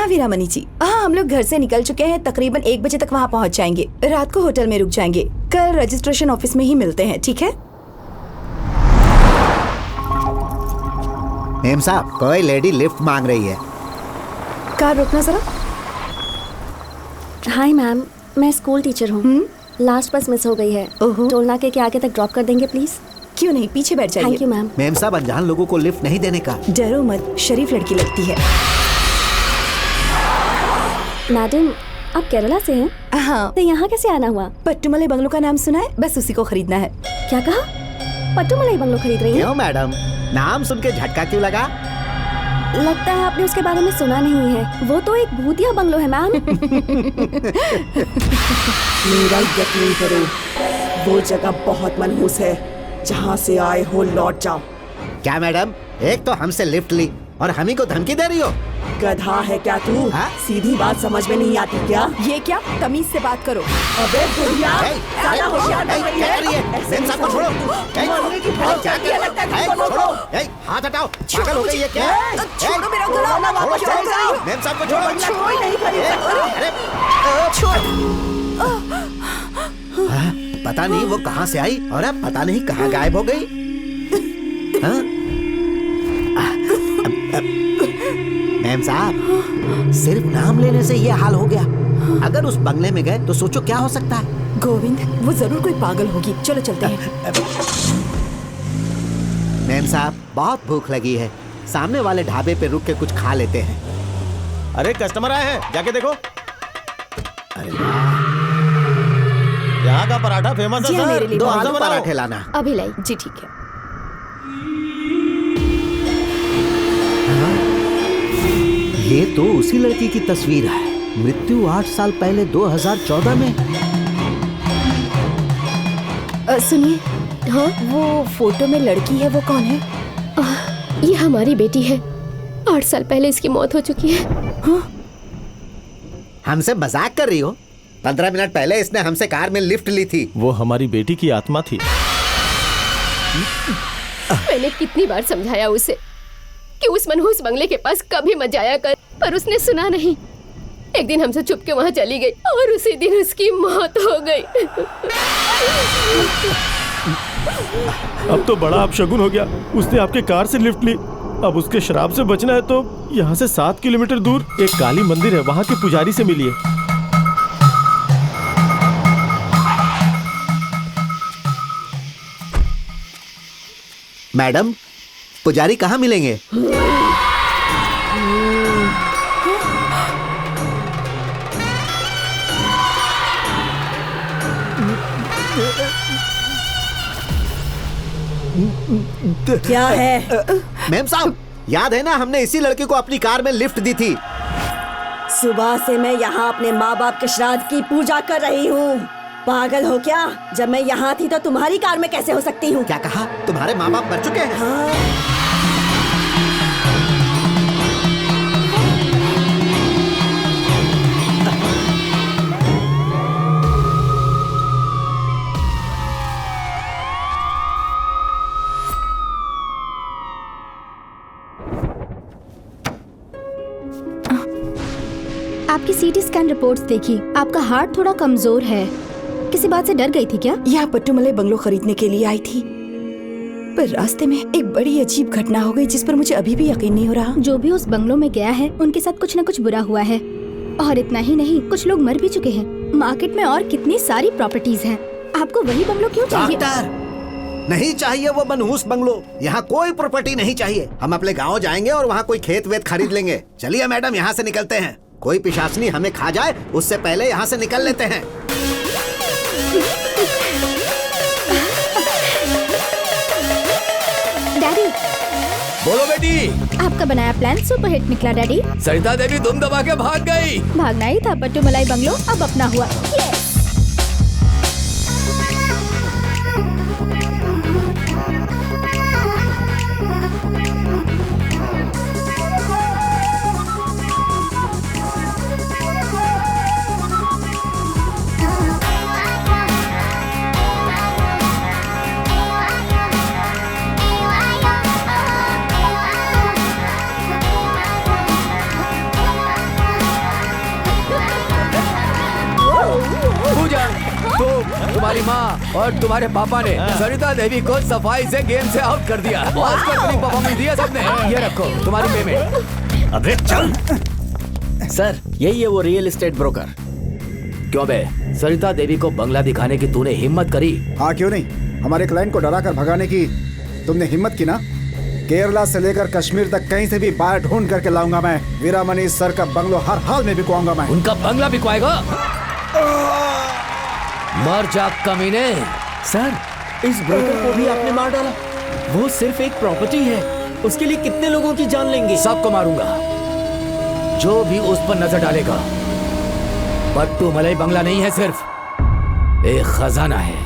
हाँ वीरामणि जी, हाँ हम लोग घर से निकल चुके हैं। तकरीबन 1 बजे तक वहाँ पहुँच जाएंगे। रात को होटल में रुक जाएंगे। कल रजिस्ट्रेशन ऑफिस में ही मिलते हैं, ठीक है? मेम साहब, कोई लेडी लिफ्ट मांग रही है। कार रोकना जरा। हाय मैम, मैं स्कूल टीचर हूँ। लास्ट बस मिस हो गई है। टोल नाके के आगे तक ड्रॉप कर देंगे प्लीज? क्यों नहीं, पीछे बैठ जाइए। Thank you ma'am. मेम साहब, अनजान लोगों को लिफ्ट नहीं देने का। डरो मत, शरीफ लड़की लगती है। मैडम, आप केरला से हैं? हाँ। तो यहाँ कैसे आना हुआ? पट्टुमलाई बंगलो का नाम सुना है? बस उसी को खरीदना है। क्या कहा? पट्टुमलाई बंगलो खरीद रही हैं? क्यों मैडम, नाम सुन के झटका क्यों लगा? लगता है आपने उसके बारे में सुना नहीं है। वो तो एक भूतिया बंगलो है मैम। मेरा यकीन करो, वो जगह बहुत मनहूस है। जहाँ से आए हो लौट जाओ। क्या मैडम, एक तो हमसे लिफ्ट ली और हम ही को धमकी दे रही हो? गधा है क्या तू? हाँ? सीधी बात समझ में नहीं आती क्या? ये क्या, तमीज से बात करो। अबे बुढ़िया, ज्यादा होशियार बन रही है। मेम साहब को छोड़ो। मरने की बहुत क्या जल्दी लगता है तुमको। छोड़ो, हाथ हटाओ। पागल हो गई है क्या? छोड़ो मेरा गला। छोड़ो, छोड़ो। मेम साहब को छोड़ो। कोई नहीं खरीद सकता। अरे पता नहीं वो कहाँ से आई और अब पता नहीं कहाँ गायब हो गई। हाँ? मैम साहब, सिर्फ नाम लेने से ये हाल हो गया। अगर उस बंगले में गए तो सोचो क्या हो सकता है। गोविंद, वो जरूर कोई पागल होगी। चलो चलते हैं। मैम साहब, बहुत भूख लगी है। सामने वाले ढाबे पे रुक के कुछ खा लेते हैं। अरे कस्टमर आए हैं, जाके देखो। अरे यहाँ का पराठा फेमस है जी हाँ, मेरे सर। लिए 2 कौन सा आलू बनाओ? पराठे लाना। अभी लाई। जी ठीक है। ये तो उसी लड़की की तस्वीर है। मृत्यु 8 साल पहले 2014 में। सुनिए, हाँ वो फोटो में लड़की है, वो कौन है? ये हमारी बेटी है। 8 साल पहले इसकी मौत हो चुकी है। हाँ? हमसे मजाक कर रही हो? 15 मिनट पहले इसने हमसे कार में लिफ्ट ली थी। वो हमारी बेटी की आत्मा थी। मैंने कितनी बार समझाया उसे कि उस मनहूस बंगले के पास कभी मत जाया कर, पर उसने सुना नहीं। एक दिन हमसे छुप के वहाँ चली गई और उसी दिन उसकी मौत हो गई। अब तो बड़ा अपशगुन हो गया। उसने आपके कार से लिफ्ट ली। अब उसके शराब से बचना है तो यहाँ से 7 किलोमीटर दूर एक काली मंदिर है, वहाँ के पुजारी से मिलिए। मैडम, पुजारी कहाँ मिलेंगे? क्या है? मैम साहब, याद है ना, हमने इसी लड़की को अपनी कार में लिफ्ट दी थी। सुबह से मैं यहाँ अपने माँ बाप के श्राद्ध की पूजा कर रही हूँ। पागल हो क्या? जब मैं यहाँ थी तो तुम्हारी कार में कैसे हो सकती हूँ? क्या कहा? तुम्हारे माँ बाप मर चुके हैं? हाँ। आपकी सीटी स्कैन रिपोर्ट्स देखी। आपका हार्ट थोड़ा कमजोर है। किसी बात से डर गई थी क्या? यहाँ पट्टुमलाई बंगलो खरीदने के लिए आई थी, पर रास्ते में एक बड़ी अजीब घटना हो गई जिस पर मुझे अभी भी यकीन नहीं हो रहा। जो भी उस बंगलो में गया है उनके साथ कुछ न कुछ बुरा हुआ है। और इतना ही नहीं, कुछ लोग मर भी चुके हैं। मार्केट में और कितनी सारी प्रॉपर्टीज हैं। आपको वही बंगलो क्यों चाहिए? डॉक्टर, नहीं चाहिए वो मनहूस बंगलो। यहाँ कोई प्रॉपर्टी नहीं चाहिए। हम अपने गाँव जाएंगे और वहाँ कोई खेत वेत खरीद लेंगे। चलिए मैडम, यहाँ से निकलते हैं। कोई पिशाचनी हमें खा जाए उससे पहले यहाँ से निकल लेते हैं। डैडी, बोलो बेटी। आपका बनाया प्लान सुपरहिट निकला डैडी। सरिता देवी धूम दबा के भाग गई। भागना ही था। पट्टुमलाई बंगलो अब अपना हुआ। तुम्हारी माँ और तुम्हारे पापा ने सरिता देवी को सफाई से गेम से आउट कर दिया। ऑस्कर विनिंग परफॉर्मेंस दिया सबने। ये रखो तुम्हारी पेमेंट। अबे चल। सर यही है वो रियल एस्टेट ब्रोकर। क्यों बे, सरिता देवी को बंगला दिखाने की तूने हिम्मत करी? हाँ क्यों नहीं, हमारे क्लाइंट को डरा कर भगाने की तुमने हिम्मत की ना। केरला से लेकर कश्मीर तक कहीं से भी बाहर ढूंढ करके लाऊंगा मैं। वीरामणि सर का बंगलो हर हाल में बिकवाऊंगा मैं। उनका बंगला बिकवाएगा? मर जा कमीने। सर इस ब्रोकर को भी आपने मार डाला। वो सिर्फ एक प्रॉपर्टी है, उसके लिए कितने लोगों की जान लेंगे? सबको मारूंगा जो भी उस पर नजर डालेगा। पट्टू मलाई बंगला नहीं है, सिर्फ एक खजाना है।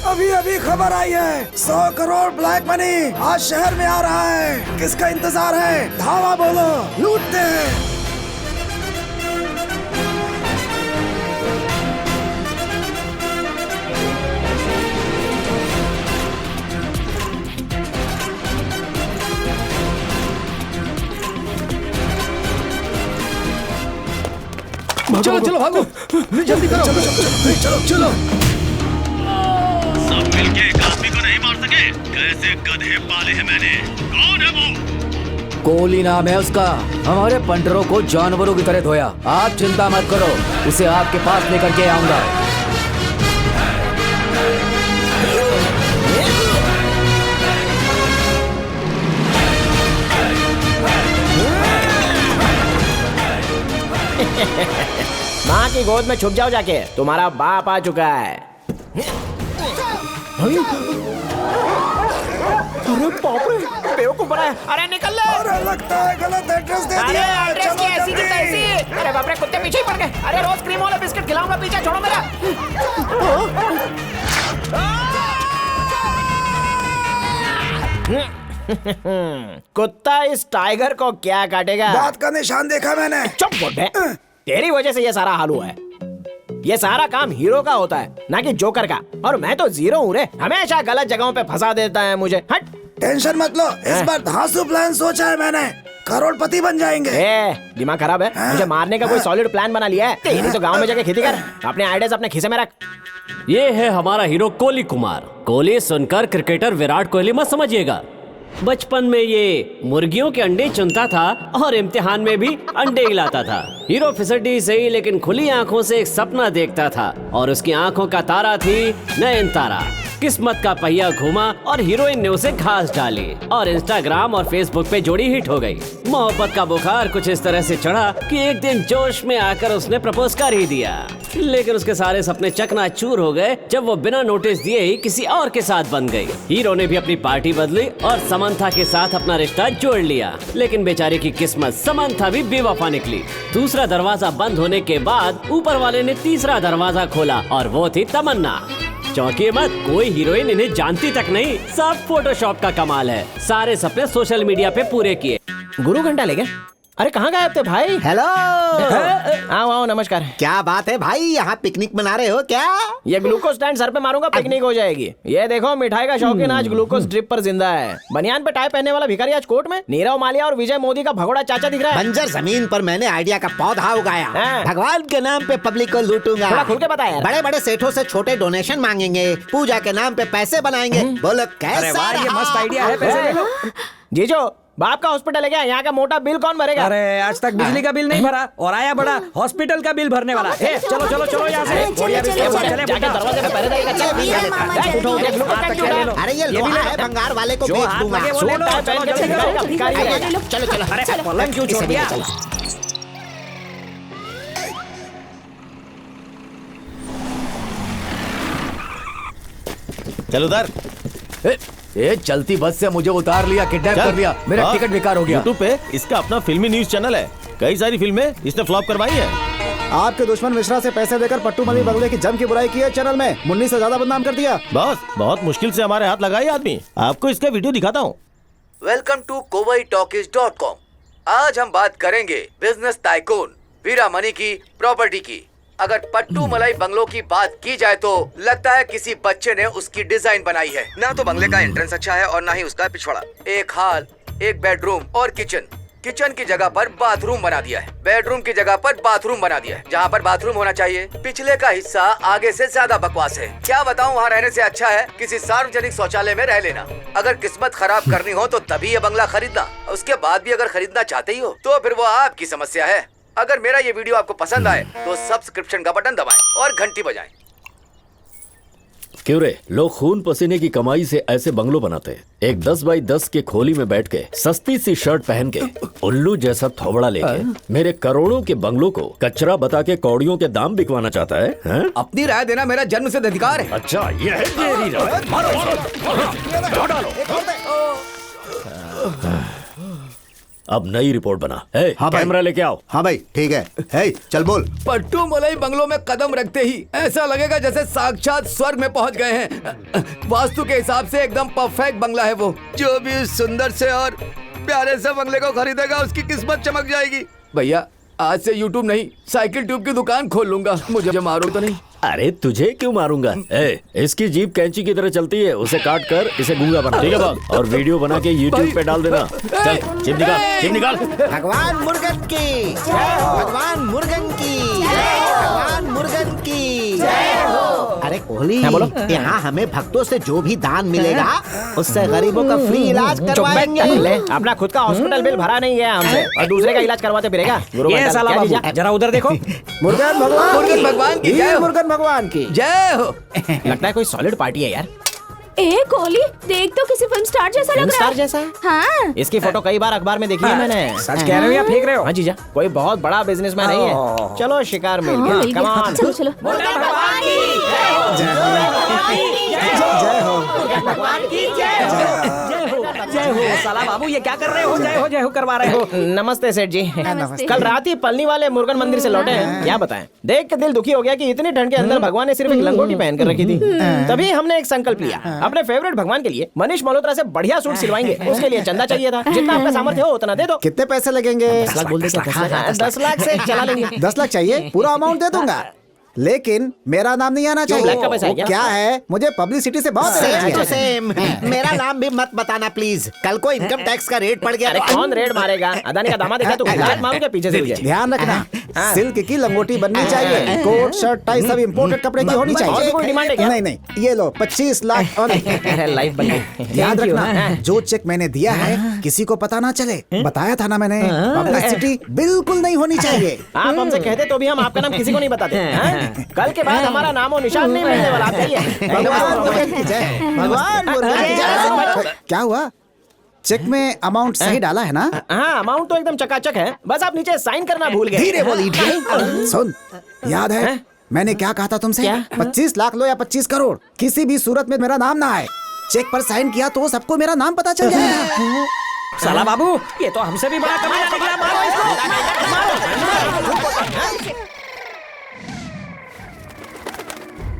अभी अभी खबर आई है, 100 करोड़ ब्लैक मनी आज शहर में आ रहा है। किसका इंतजार है? धावा बोलो, लूटते हैं। चलो चलो भागो, जल्दी करो। चलो चलो। सब मिलके एक आदमी को नहीं मार सके? कैसे गधे पाले हैं मैंने। कौन है वो? कोहली नाम है उसका। हमारे पंटरों को जानवरों की तरह धोया। आप चिंता मत करो, उसे आपके पास लेकर के आऊंगा। माँ की गोद में छुप जाओ जाके, तुम्हारा बाप आ चुका है। अरे बाप रे, बेवकूफ बना है। अरे निकल ले। अरे लगता है गलत एड्रेस दे अरे दिया। एड्रेस की ऐसी की तैसी। अरे बाप रे, कुत्ते पीछे ही पड़ गए। अरे रोज क्रीम वाला बिस्किट खिलाऊंगा, पीछे छोड़ो मेरा। कुत्ता इस टाइगर को क्या काटेगा? बात का निशान देखा मैंने। चुप बुड्ढे, तेरी वजह से ये सारा हाल हुआ है। ये सारा काम हीरो का होता है, ना कि जोकर का। और मैं तो जीरो हूँ रे, हमेशा गलत जगहों पे फंसा देता है मुझे। हट। टेंशन मत लो, इस बार धांसू प्लान सोचा है मैंने। करोड़पति बन जाएंगे। दिमाग खराब है? मुझे मारने का कोई सॉलिड प्लान बना लिया है? तेरी तो गांव में जाके खेती कर, अपने आइडियाज अपने खीसे में रख। ये है हमारा हीरो कोहली कुमार। कोहली सुनकर क्रिकेटर विराट कोहली मत समझिएगा। बचपन में ये मुर्गियों के अंडे चुनता था और इम्तिहान में भी अंडे हिलाता था। हीरो फिसड्डी सही, लेकिन खुली आंखों से एक सपना देखता था और उसकी आंखों का तारा थी नयनतारा। किस्मत का पहिया घूमा और हीरोइन ने उसे घास डाली और इंस्टाग्राम और फेसबुक पे जोड़ी हिट हो गई। मोहब्बत का बुखार कुछ इस तरह से चढ़ा कि एक दिन जोश में आकर उसने प्रपोज कर ही दिया। लेकिन उसके सारे सपने चकनाचूर हो गए जब वो बिना नोटिस दिए ही किसी और के साथ बन गई। हीरो ने भी अपनी पार्टी बदली और समंथा के साथ अपना रिश्ता जोड़ लिया। लेकिन बेचारे की किस्मत समंथा भी बेवफा निकली। दूसरा दरवाजा बंद होने के बाद ऊपर वाले ने तीसरा दरवाजा खोला और वो थी तमन्ना। चौंकिए मत, कोई हीरोइन इन्हें जानती तक नहीं, सब फोटोशॉप का कमाल है। सारे सपने सोशल मीडिया पे पूरे किए। गुरु घंटा ले गया। अरे कहाँ गए थे भाई? हेलो। आओ आओ, नमस्कार। क्या बात है भाई, यहाँ पिकनिक मना रहे हो क्या? ये ग्लूकोज स्टैंड सर पे मारूंगा, पिकनिक हो जाएगी। ये देखो, मिठाई का शौकीन आज ग्लूकोज ड्रिप पर जिंदा है। बनियान पे टाई पहनने वाला भिखारी आज कोर्ट में। नीरव मालिया और विजय मोदी का भगोड़ा चाचा दिख रहा है। बंजर जमीन पर मैंने आइडिया का पौधा उगाया। हाँ। भगवान के नाम पे पब्लिक को लूटूंगा। थोड़ा खुल के बता यार। बड़े बड़े सेठों से छोटे डोनेशन मांगेंगे, पूजा के नाम पे पैसे बनाएंगे। बोलो कैसा ये मस्त आइडिया है। पैसे दे दो। जीजो, बाप का हॉस्पिटल है क्या? यहाँ का मोटा बिल कौन भरेगा? अरे आज तक बिजली का बिल नहीं भरा और आया बड़ा हॉस्पिटल का बिल भरने वाला। चलो चलो चलो यहाँ से। दरवाजे पे पहरे अरे ये लोहा है, भंगार वाले को बेच दूंगा। चलो चलो। अरे पलंग क्यों छोड़ दिया? चलो उधर। ए चलती बस से मुझे उतार लिया, किडनैप कर लिया, मेरा टिकट बेकार हो गया। यूट्यूब पे इसका अपना फिल्मी न्यूज चैनल है, कई सारी फिल्में इसने फ्लॉप करवाई है। आपके दुश्मन मिश्रा से पैसे देकर पट्टू मनी बंगले की जम की बुराई की है चैनल में, मुन्नी से ज्यादा बदनाम कर दिया। बस बहुत मुश्किल से हमारे हाथ लगाई आदमी। आपको इसका वीडियो दिखाता हूँ। Welcome to kowaitalkies.com। आज हम बात करेंगे बिजनेस टाइकून वीरामणी की प्रॉपर्टी की। अगर पट्टू मलाई बंगलो की बात की जाए तो लगता है किसी बच्चे ने उसकी डिजाइन बनाई है। ना तो बंगले का एंट्रेंस अच्छा है और ना ही उसका पिछवाड़ा। एक हॉल, एक बेडरूम और किचन। किचन की जगह पर बाथरूम बना दिया है, बेडरूम की जगह पर बाथरूम बना दिया है। जहाँ पर बाथरूम होना चाहिए पिछले का हिस्सा आगे से ज्यादा बकवास है। क्या बताऊँ, वहाँ रहने से अच्छा है किसी सार्वजनिक शौचालय में रह लेना। अगर किस्मत खराब करनी हो तो तभी ये बंगला खरीदना। उसके बाद भी अगर खरीदना चाहते ही हो तो फिर वो आपकी समस्या है। अगर मेरा ये वीडियो आपको पसंद आए तो सब्सक्रिप्शन का बटन दबाएं और घंटी बजाएं। क्यों रे, लोग खून पसीने की कमाई से ऐसे बंगलो बनाते हैं। एक 10 बाई 10 के खोली में बैठ के सस्ती सी शर्ट पहन के उल्लू जैसा थोबड़ा लेके मेरे करोड़ों के बंगलों को कचरा बता के कौड़ियों के दाम बिकवाना चाहता है, हैं? अपनी राय देना मेरा जन्मसिद्ध अधिकार है। अच्छा, ये है मेरी राय। मारो, मारो, डालो। अब नई रिपोर्ट बना। हाँ कैमरा लेके आओ। हाँ भाई ठीक है। हे, चल बोल। पट्टू मलाई बंगलों में कदम रखते ही ऐसा लगेगा जैसे साक्षात स्वर्ग में पहुंच गए हैं। वास्तु के हिसाब से एकदम परफेक्ट बंगला है वो। जो भी उस सुंदर से और प्यारे से बंगले को खरीदेगा उसकी किस्मत चमक जाएगी। भैया आज से यूट्यूब नहीं साइकिल ट्यूब की दुकान खोल लूंगा। मुझे मारो तो नहीं। अरे तुझे क्यों मारूंगा? इसकी जीप कैंची की तरह चलती है, उसे काट कर इसे गूंगा बना। ठीक है बात। और वीडियो बना के YouTube पे डाल देना। चल चिप निकाल, चिप निकाल। भगवान मुर्गन की जय हो, भगवान मुर्गन की जय हो, भगवान मुर्गन की जय हो। अरे कोहली, यहाँ हमें भक्तों से जो भी दान मिलेगा उससे गरीबों का फ्री इलाज करवाएंगे। अपना खुद का हॉस्पिटल बिल भरा नहीं है हमसे और दूसरे का इलाज करवाते फिरेगा। ये साला बाबू जरा उधर देखो। मुर्गन भगवान की जय हो, मुर्गन भगवान की जय हो। लगता है कोई सॉलिड पार्टी है यार। ए कोहली, देख तो किसी फिल्म स्टार जैसा लग रहा है। स्टार जैसा है? हाँ। इसकी फोटो कई बार अखबार में देखी है मैंने। सच कह रहे हो या फेंक रहे हो? हाँ जीजा, कोई बहुत बड़ा बिजनेसमैन नहीं है। चलो शिकार मिल गया। Come on. चलो चलो। भगवान की जय हो। साला बाबू ये क्या कर रहे हो? जय हो करवा रहे हो। नमस्ते सेठ जी। कल रात ही पलनी वाले मुर्गन मंदिर से लौटे हैं। क्या बताएं, देख के दिल दुखी हो गया कि इतनी ठंड के अंदर भगवान ने सिर्फ एक लंगोटी पहन कर रखी थी। तभी हमने एक संकल्प लिया, अपने फेवरेट भगवान के लिए मनीष मल्होत्रा से बढ़िया सूट सिलवाएंगे। उसके लिए चंदा चाहिए था, जितना आपका सामर्थ्य हो उतना दे दो। कितने पैसे लगेंगे? 10 लाख बोल दे। 10 लाख से चला लेंगे। 10 लाख चाहिए, पूरा अमाउंट दे दूंगा, लेकिन मेरा नाम नहीं आना चाहिए। ब्लैक का पैसा है क्या? क्या है, मुझे पब्लिसिटी से बहुत एलर्जी है। सेम मेरा नाम भी मत बताना प्लीज। कल को इनकम टैक्स का रेट पड़ गया अरे तो कौन रेड मारेगा? अदानी का दामाद देखा तो लात मारूंगा पीछे से। ध्यान रखना, सिल्क की लंगोटी बननी चाहिए, कोट शर्ट टाई सब इम्पोर्टेड कपड़े की होनी और भी चाहिए। कोई डिमांड है क्या? नहीं, ये लो 25 लाख और लाइफ बन गई। याद Thank you, रखना, जो चेक मैंने दिया है किसी को पता ना चले। बताया था ना मैंने, पब्लिसिटी बिल्कुल नहीं होनी चाहिए। आप हमसे कहते तो भी हम आपका नाम किसी को नहीं बताते। कल के बाद हमारा नाम और निशान नहीं मिलने वाला। आप कहिए। भगवान मुर्गन की जय, भगवान मुर्गन की जय। क्या हुआ? चेक में अमाउंट सही डाला है ना? हाँ, अमाउंट तो एकदम चकाचक है, बस आप नीचे साइन करना भूल गए। धीरे बोल idiot। सुन, याद है मैंने क्या कहा था तुमसे? 25 लाख लो या 25 करोड़, किसी भी सूरत में मेरा नाम ना आए। चेक पर साइन किया तो सबको मेरा नाम पता चल जाएगा। साला बाबू, ये तो हमसे भी बड़ा कमाल निकला। मारो इसको।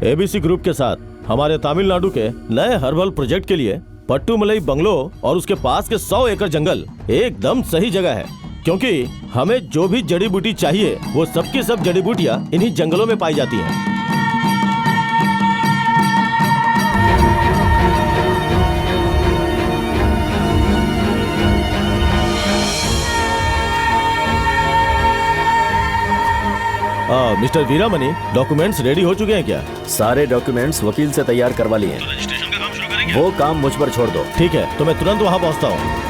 एबीसी ग्रुप के साथ हमारे तमिलनाडु के नए हर्बल प्रोजेक्ट के लिए पट्टूमलई बंगलो और उसके पास के 100 एकड़ जंगल एकदम सही जगह है, क्योंकि हमें जो भी जड़ी बूटी चाहिए वो सबकी सब जड़ी बूटियां इन्हीं जंगलों में पाई जाती हैं। मिस्टर वीरामणि, डॉक्यूमेंट्स रेडी हो चुके हैं क्या? सारे डॉक्यूमेंट्स वकील से तैयार करवा लिए हैं। रजिस्ट्रेशन का काम शुरू करेंगे। वो काम मुझ पर छोड़ दो। ठीक है, तो मैं तुरंत वहां पहुंचता हूँ।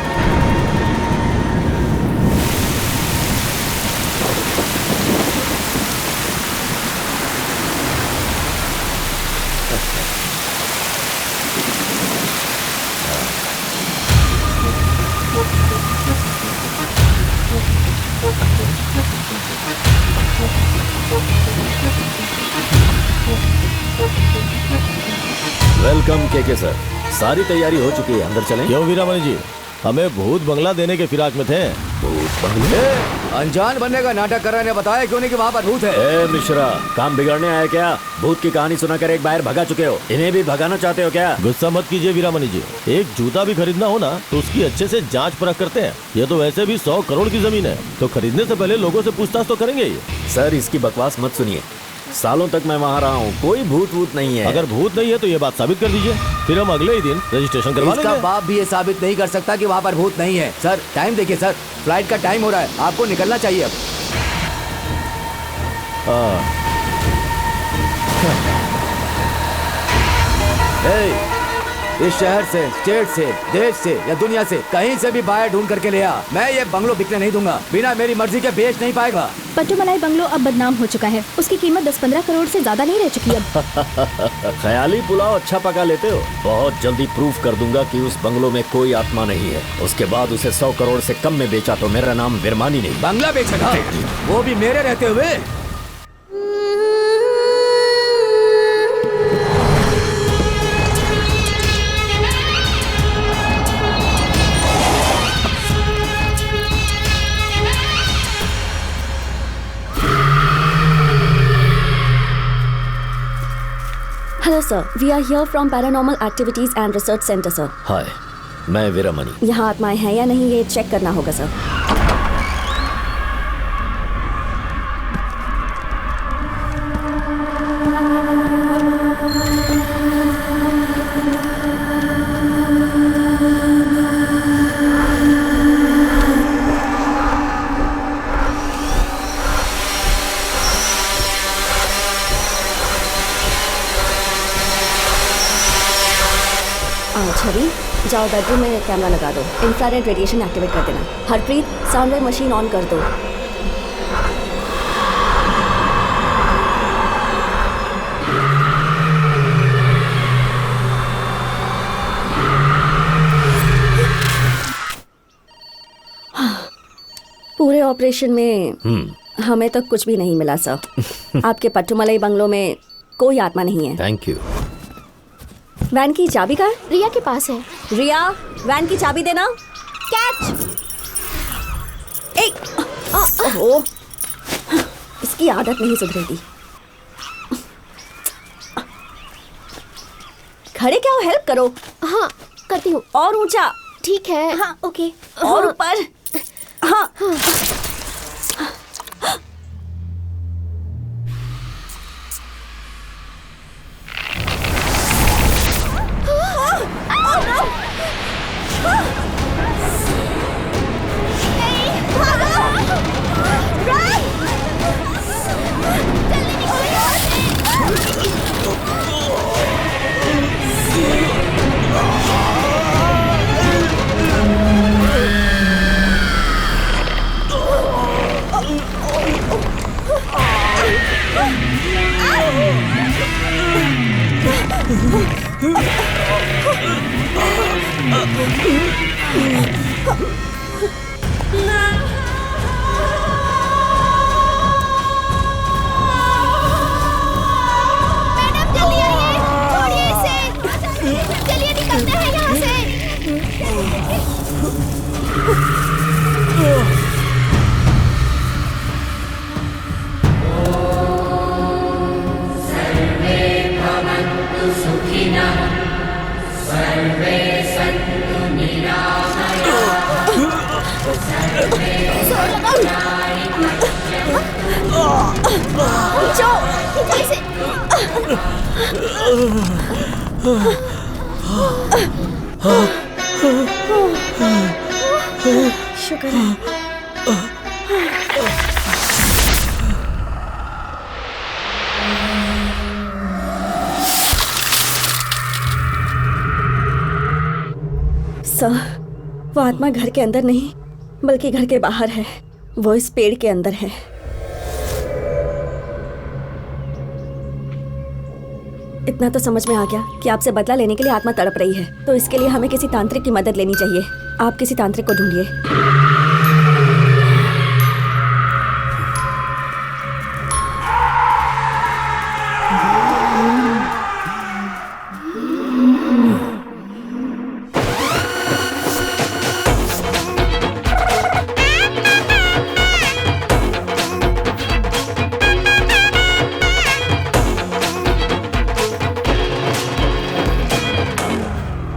वेलकम के सर, सारी तैयारी हो चुकी है, अंदर चलें। क्यों वीरामणि जी, हमें भूत बंगला देने के फिराक में थे। भूत बंगले? अनजान बनने का नाटक कर रहे ने बताया क्यों नहीं कि वहाँ पर भूत है। ए मिश्रा, काम बिगाड़ने आया क्या? भूत की कहानी सुनाकर एक बार भगा चुके हो, इन्हें भी भगाना चाहते हो क्या? गुस्सा मत कीजिए वीरामणि जी, एक जूता भी खरीदना हो ना तो उसकी अच्छे से जांच परख करते हैं। ये तो वैसे भी 100 करोड़ की जमीन है, तो खरीदने से पहले लोगों से पूछताछ तो करेंगे ही। सर, इसकी बकवास मत सुनिए, सालों तक मैं वहाँ रहा हूँ, कोई भूत वूत नहीं है। अगर भूत नहीं है तो ये बात साबित कर दीजिए, फिर हम अगले ही दिन रजिस्ट्रेशन करवा लेंगे। इसका बाप भी ये साबित नहीं कर सकता कि वहाँ पर भूत नहीं है। सर, टाइम देखिए सर, फ्लाइट का टाइम हो रहा है, आपको निकलना चाहिए अब। इस शहर से, स्टेट से, देश से या दुनिया से कहीं से भी बाहर ढूंढ करके ले आ। मैं ये बंगलो बिकने नहीं दूंगा, बिना मेरी मर्जी के बेच नहीं पाएगा। पट्टूमलाई बंगलो अब बदनाम हो चुका है, उसकी कीमत 10-15 करोड़ से ज्यादा नहीं रह चुकी अब। ख्याली पुलाव अच्छा पका लेते हो। बहुत जल्दी प्रूफ कर दूंगा कि उस बंगलो में कोई आत्मा नहीं है। उसके बाद उसे 100 करोड़ से कम में बेचा तो मेरा नाम विरमानी नहीं। बंगला बेचेगा, वो भी मेरे रहते हुए। Hello sir, we are here from paranormal activities and research centre sir. Hi, मैं वीरामणि। यहाँ आत्माएं हैं या नहीं ये चेक करना होगा सर। छवि, जाओ बेडरूम में कैमरा लगा दो, इंफ्रारेड रेडिएशन एक्टिवेट कर देना। Harpreet, sound wave machine on कर दो। पूरे ऑपरेशन में हमें तो कुछ भी नहीं मिला सर। आपके पट्टूमलाई बंगलो में कोई आत्मा नहीं है। Thank you. वैन की चाबी कहाँ है? रिया के पास है। रिया, वैन की चाबी देना। कैच। ओह, इसकी आदत नहीं सुधरेगी। खड़े क्या हो, हेल्प करो। हाँ, करती हूँ। और ऊंचा। ठीक है। हाँ, ओके। और ऊपर। हाँ। चलिए निकलते हैं यहाँ से। शुक्र है। सर, वो आत्मा घर के अंदर नहीं बल्कि घर के बाहर है। वो इस पेड़ के अंदर है। इतना तो समझ में आ गया कि आपसे बदला लेने के लिए आत्मा तड़प रही है, तो इसके लिए हमें किसी तांत्रिक की मदद लेनी चाहिए। आप किसी तांत्रिक को ढूंढिए।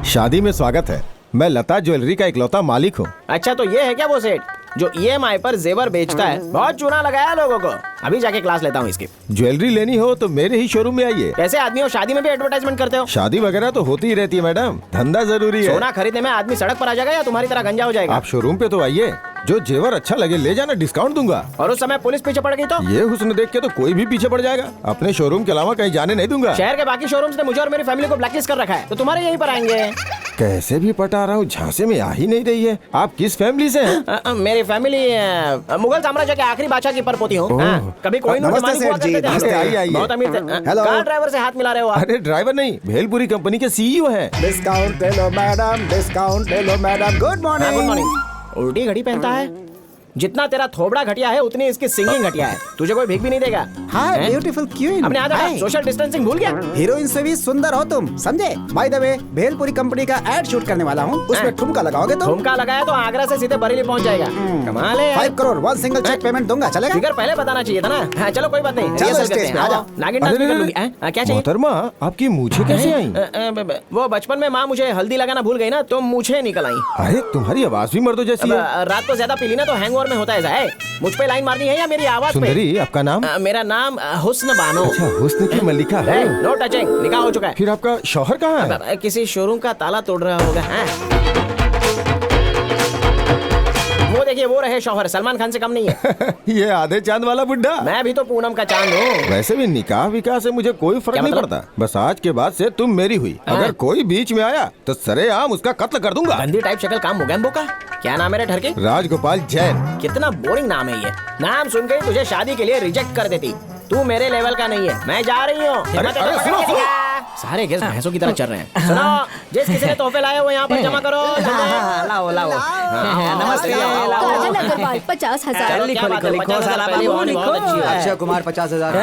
शादी में स्वागत है। मैं लता ज्वेलरी का इकलौता मालिक हूँ। अच्छा, तो ये है क्या वो सेठ जो EMI पर जेवर बेचता है? बहुत चूना लगाया लोगों को। अभी जाके क्लास लेता हूँ इसकी। ज्वेलरी लेनी हो तो मेरे ही शोरूम में आइए। कैसे आदमी हो, शादी में भी एडवर्टाइजमेंट करते हो? शादी वगैरह तो होती ही रहती है मैडम, धंधा जरूरी है। सोना खरीदने में आदमी सड़क पर आ जाएगा या तुम्हारी तरह गंजा हो जाएगा? आप शोरूम पे तो आइए, जो जेवर अच्छा लगे ले जाना, डिस्काउंट दूंगा। और उस समय पुलिस पीछे पड़ गई तो? ये हुस्न देख के तो कोई भी पीछे पड़ जाएगा। अपने शोरूम के अलावा कहीं जाने नहीं दूंगा। शहर के बाकी शोरूम्स ने मुझे और मेरी फैमिली को ब्लैकलिस्ट कर रखा है, तो तुम्हारे यहीं पर आएंगे। कैसे भी पटा रहा हूँ, झांसे में आ ही नहीं रही है। आप किस फैमिली से हैं? मेरी फैमिली मुगल साम्राज्य के आखिरी बादशाह की परपोती हूँ। कभी कोई बहुत अमीर थे। कार ड्राइवर से हाथ मिला रहे हो आप? अरे ड्राइवर नहीं, भेलपुरी कंपनी के CEO हैं। डिस्काउंट ले लो मैडम, डिस्काउंट ले लो madam. Good morning. Good morning. उल्टी घड़ी पहनता है। जितना तेरा थोबड़ा घटिया है उतनी इसकी सिंगिंग घटिया है। तुझे कोई भीख भी नहीं देगा। हाय ब्यूटीफुल क्वीन। अपने आदत सोशल डिस्टेंसिंग भूल गया। हीरोइन से भी सुंदर हो तुम, समझे? By the way, bhelpuri company का एड शूट करने वाला हूँ, उसमें ठुमका लगाओगे तो? ठुमका लगाया तो आगरा से सीधे बरेली पहुंच जाएगा। कमाल है। 5 करोड़ 1 सिंगल चेक पेमेंट दूंगा, चलेगा? फिगर पहले बताना चाहिए था ना। हाँ, चलो कोई बात नहीं। चलो स्टेज पे आ जाओ। नागिन डांस भी कर लूंगी। क्या चाहिए? मोहतरमा, आपकी मूछें कैसे आई? वो बचपन में माँ मुझे हल्दी लगाना भूल गई ना, तो मूछें निकल आई। अरे तुम्हारी आवाज भी मर्दों जैसी है। रात को ज्यादा पी ली ना तो हैंगओवर में होता है। मुझ पे लाइन मारनी है या मेरी आवाज पे? सुंदरी, आपका नाम? मेरा नाम हुस्न बानो। अच्छा, हुस्न की मल्लिका है। नो टचिंग, निकाह हो चुका है। फिर आपका शौहर कहाँ है? किसी शोरूम का ताला तोड़ रहा होगा। वो देखिए, वो रहे शौहर, सलमान खान से कम नहीं है। ये आधे चांद वाला बुड्ढा। मैं भी तो पूनम का चांद हूँ। वैसे भी निकाह विकाह से मुझे कोई फर्क नहीं पड़ता। बस आज के बाद से तुम मेरी हुई। अगर कोई बीच में आया तो सरेआम उसका कत्ल कर दूंगा। गंदी टाइप शक्ल काम मोगैम्बो का। क्या नाम है रे ठरके? राजगोपाल जैन। कितना बोरिंग नाम है ये। नाम सुन के तुझे शादी के लिए रिजेक्ट कर देती। तू मेरे लेवल का नहीं है। मैं जा रही हूँ। सारे गेस्ट भैंसों की तरह चल रहे हैं। सुनो, जिस किसी ने तोहफे लाए वो यहाँ पर जमा करो। लाओ लाओ। नमस्ते। 50,000। लिखो साला बाबू, लिखो। अक्षय कुमार 50,000।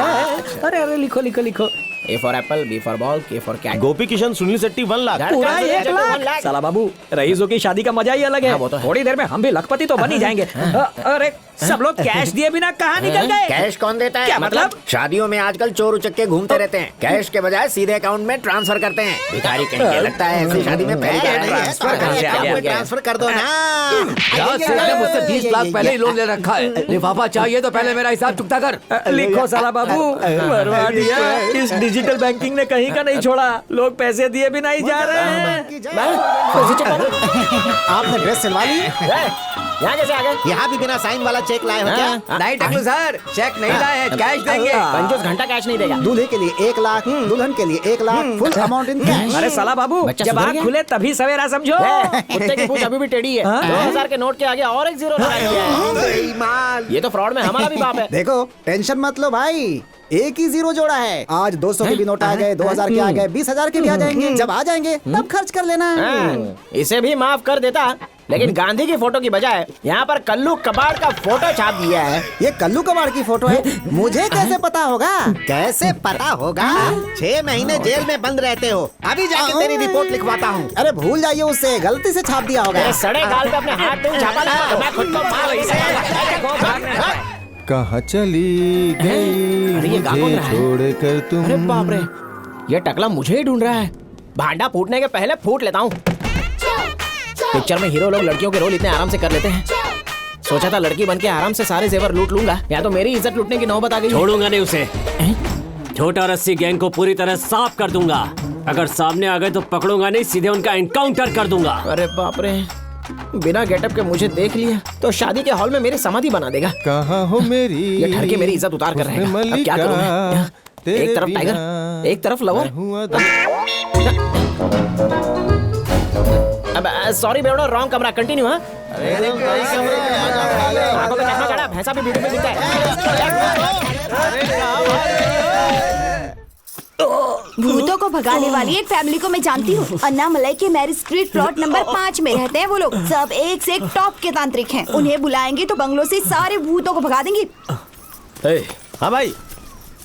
अरे लिखो। A for apple, B for ball, K for cat। गोपी किशन सुनील शेट्टी 1 लाख। पूरा 1 लाख। साला बाबू, रईसों की शादी का मजा ही अलग है। थोड़ी देर में हम भी लखपति तो बन ही जाएंगे। अरे सब लोग कैश दिए बिना कहाँ निकल गए? कैश कौन देता है? क्या मतलब? शादियों में आजकल चोर उचक्के घूमते रहते हैं, कैश के बजाय सीधे अकाउंट में ट्रांसफर करते हैं। भिखारी कहीं के लगता है ऐसी शादी में ट्रांसफर कर दो ना। मुझसे 20 लाख पहले ही लोन ले रखा है। लिफाफा चाहिए तो पहले मेरा हिसाब चुकता कर। लिखो साला बाबू, बर्बाद दिया। इस डिजिटल बैंकिंग ने कहीं का नहीं छोड़ा। लोग पैसे दिए भी नहीं जा रहे हैं। आपने ड्रेस सिलवा ली? यहाँ कैसे आ गए? यहाँ भी बिना साइन वाला चेक लाए हो क्या? नहीं टकलू सर, चेक नहीं लाए हैं, कैश देंगे। 25 घंटा कैश नहीं देगा। दूल्हे के लिए 1 लाख, दुल्हन के लिए 1 lakh, full amount in cash. अरे साला बाबू, जब आँख खुले तभी सवेरा समझो। कुत्ते की पूंछ अभी भी टेढ़ी है। 2000 के नोट के आगे और एक जीरो लगाया गया है। ये तो फ्रॉड में हमारा भी बाप है। देखो, टेंशन मत लो भाई, एक ही जीरो जोड़ा है। आज 200 के भी नोट आ गए, 2000 के आ गए, 20,000 के भी आ जाएंगे। जब आ जाएंगे तब खर्च कर लेना। इसे भी माफ कर देता, लेकिन गांधी की फोटो की बजाय यहाँ पर कल्लू कबाड़ का फोटो छाप दिया है। ये कल्लू कबाड़ की फोटो है, मुझे कैसे पता होगा? कैसे पता होगा? 6 महीने जेल में बंद रहते हो, अभी जाके तेरी रिपोर्ट लिखवाता हूँ। अरे भूल जाइए, उससे गलती से छाप दिया होगा। सड़े गाल पे अपने हाथ पे छापा ना, मैं खुद को कहाँ चली गई मुझे छोड़कर तुम। अरे बाप रे, ये टकला मुझे ही ढूंढ रहा है। भांडा फूटने के पहले फूट लेता हूँ। पिक्चर में हीरो लोग लड़कियों के रोल इतने आराम से कर लेते हैं। सोचा था लड़की बन के आराम से सारे जेवर लूट लूंगा, या तो मेरी इज्जत लूटने की नौबत आ गई। छोड़ूंगा नहीं उसे। छोटा रस्सी गैंग को पूरी तरह साफ कर दूंगा। अगर सामने आ गए तो पकड़ूंगा नहीं, सीधे उनका एनकाउंटर कर दूंगा। अरे बाप रे, बिना गेटअप के मुझे देख लिया तो शादी के हॉल में मेरी समाधि बना देगा। कहाँ हो मेरी, ये ठर के मेरी इज्जत उतार कर रहेगा। अब क्या करूं मैं? एक तरफ टाइगर, एक तरफ लवर। अब सॉरी बेवड़ो, रॉन्ग कमरा। कंटिन्यू। हाँ, आंखों पे चश्मा चढ़ा, भैंसा भी ब्यूटीफुल दिखता है। भूतों को भगाने वाली एक फैमिली को मैं जानती हूँ। अन्नामलाई के मैरिज स्ट्रीट प्लॉट नंबर 5 में रहते हैं वो लोग। सब एक से एक टॉप के तांत्रिक हैं। उन्हें बुलाएंगे तो बंगलों से सारे भूतों को भगा देंगे। हाँ भाई,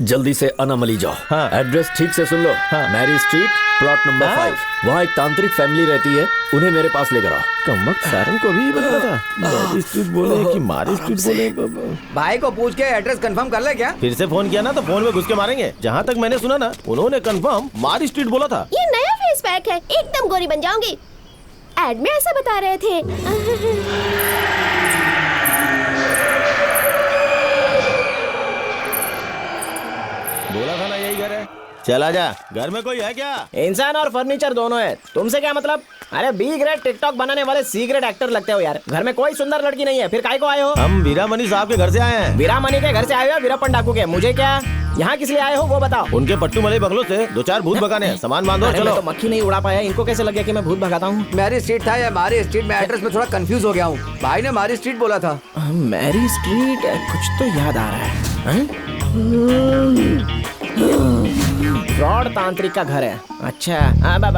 जल्दी से अनामली जाओ। हाँ। एड्रेस ठीक से सुन लो। हाँ। Mary Street plot number 5। वहाँ एक तांत्रिक फैमिली रहती है, उन्हें मेरे पास लेकर आओ। कमबख्त सारन को भी पता था। मैरी स्ट्रीट बोले कि मारी स्ट्रीट बोले। भाई को पूछ के एड्रेस कंफर्म कर ले क्या? फिर से फोन किया ना तो फोन में घुस के मारेंगे। जहाँ तक मैंने सुना ना, उन्होंने कंफर्म मारी स्ट्रीट बोला था। ये नया फेस पैक है, एकदम गोरी बन जाऊंगी। एड में ऐसा बता रहे थे। बोला था ना यही घर है। चला जा, घर में कोई है क्या? इंसान और फर्नीचर दोनों है, तुमसे क्या मतलब? अरे बी ग्रेड टिकटॉक बनाने वाले सी ग्रेड एक्टर लगते हो यार। घर में कोई सुंदर लड़की नहीं है, फिर काहे को आए हो? हम वीरामणि साहब के घर से आए हैं। वीरामणि के घर से आए हो? वीरप्पन डाकू के? मुझे क्या, यहाँ किस लिए आए हो वो बताओ। उनके पट्टू मलाई बंगलों से 2-4 भूत भगाने हैं। सामान बांधो, चलो। तो मक्खी नहीं उड़ा पाया, इनको कैसे लग गया कि मैं भूत भगाता हूँ? मैरी स्ट्रीट था या मारी स्ट्रीट? मैं एड्रेस में थोड़ा कंफ्यूज हो गया हूँ। भाई ने मारी स्ट्रीट बोला था। मैरी स्ट्रीट, कुछ तो याद आ रहा है। फ्रॉड तांत्रिक का घर है। अच्छा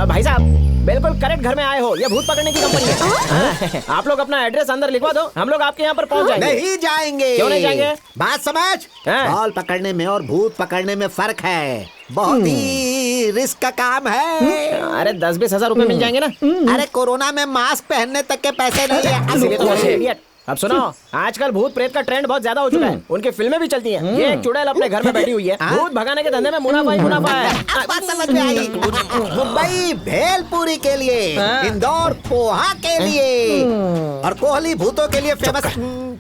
भाई साहब, बिल्कुल करेक्ट घर में आए हो। ये भूत पकड़ने की कंपनी है। आप लोग अपना एड्रेस अंदर लिखवा दो, हम लोग आपके यहाँ पर पहुँच जाएंगे। नहीं जाएंगे। क्यों नहीं जाएंगे? बात समझ। बॉल पकड़ने में और भूत पकड़ने में फर्क है। बहुत ही रिस्क का काम है। अरे 10-20 हजार रुपए मिल जाएंगे ना? अरे कोरोना में मास्क पहनने तक के पैसे नहीं है। अब सुनो, आजकल भूत प्रेत का ट्रेंड बहुत ज्यादा हो चुका है। उनकी फिल्में भी चलती हैं। ये एक चुड़ैल अपने घर में बैठी हुई है। भूत भगाने के धंधे में मुनाफा ही मुनाफा है। बात समझ में आई। मुंबई भेलपुरी के लिए, इंदौर पोहा के लिए, और कोहली भूतों के लिए फेमस।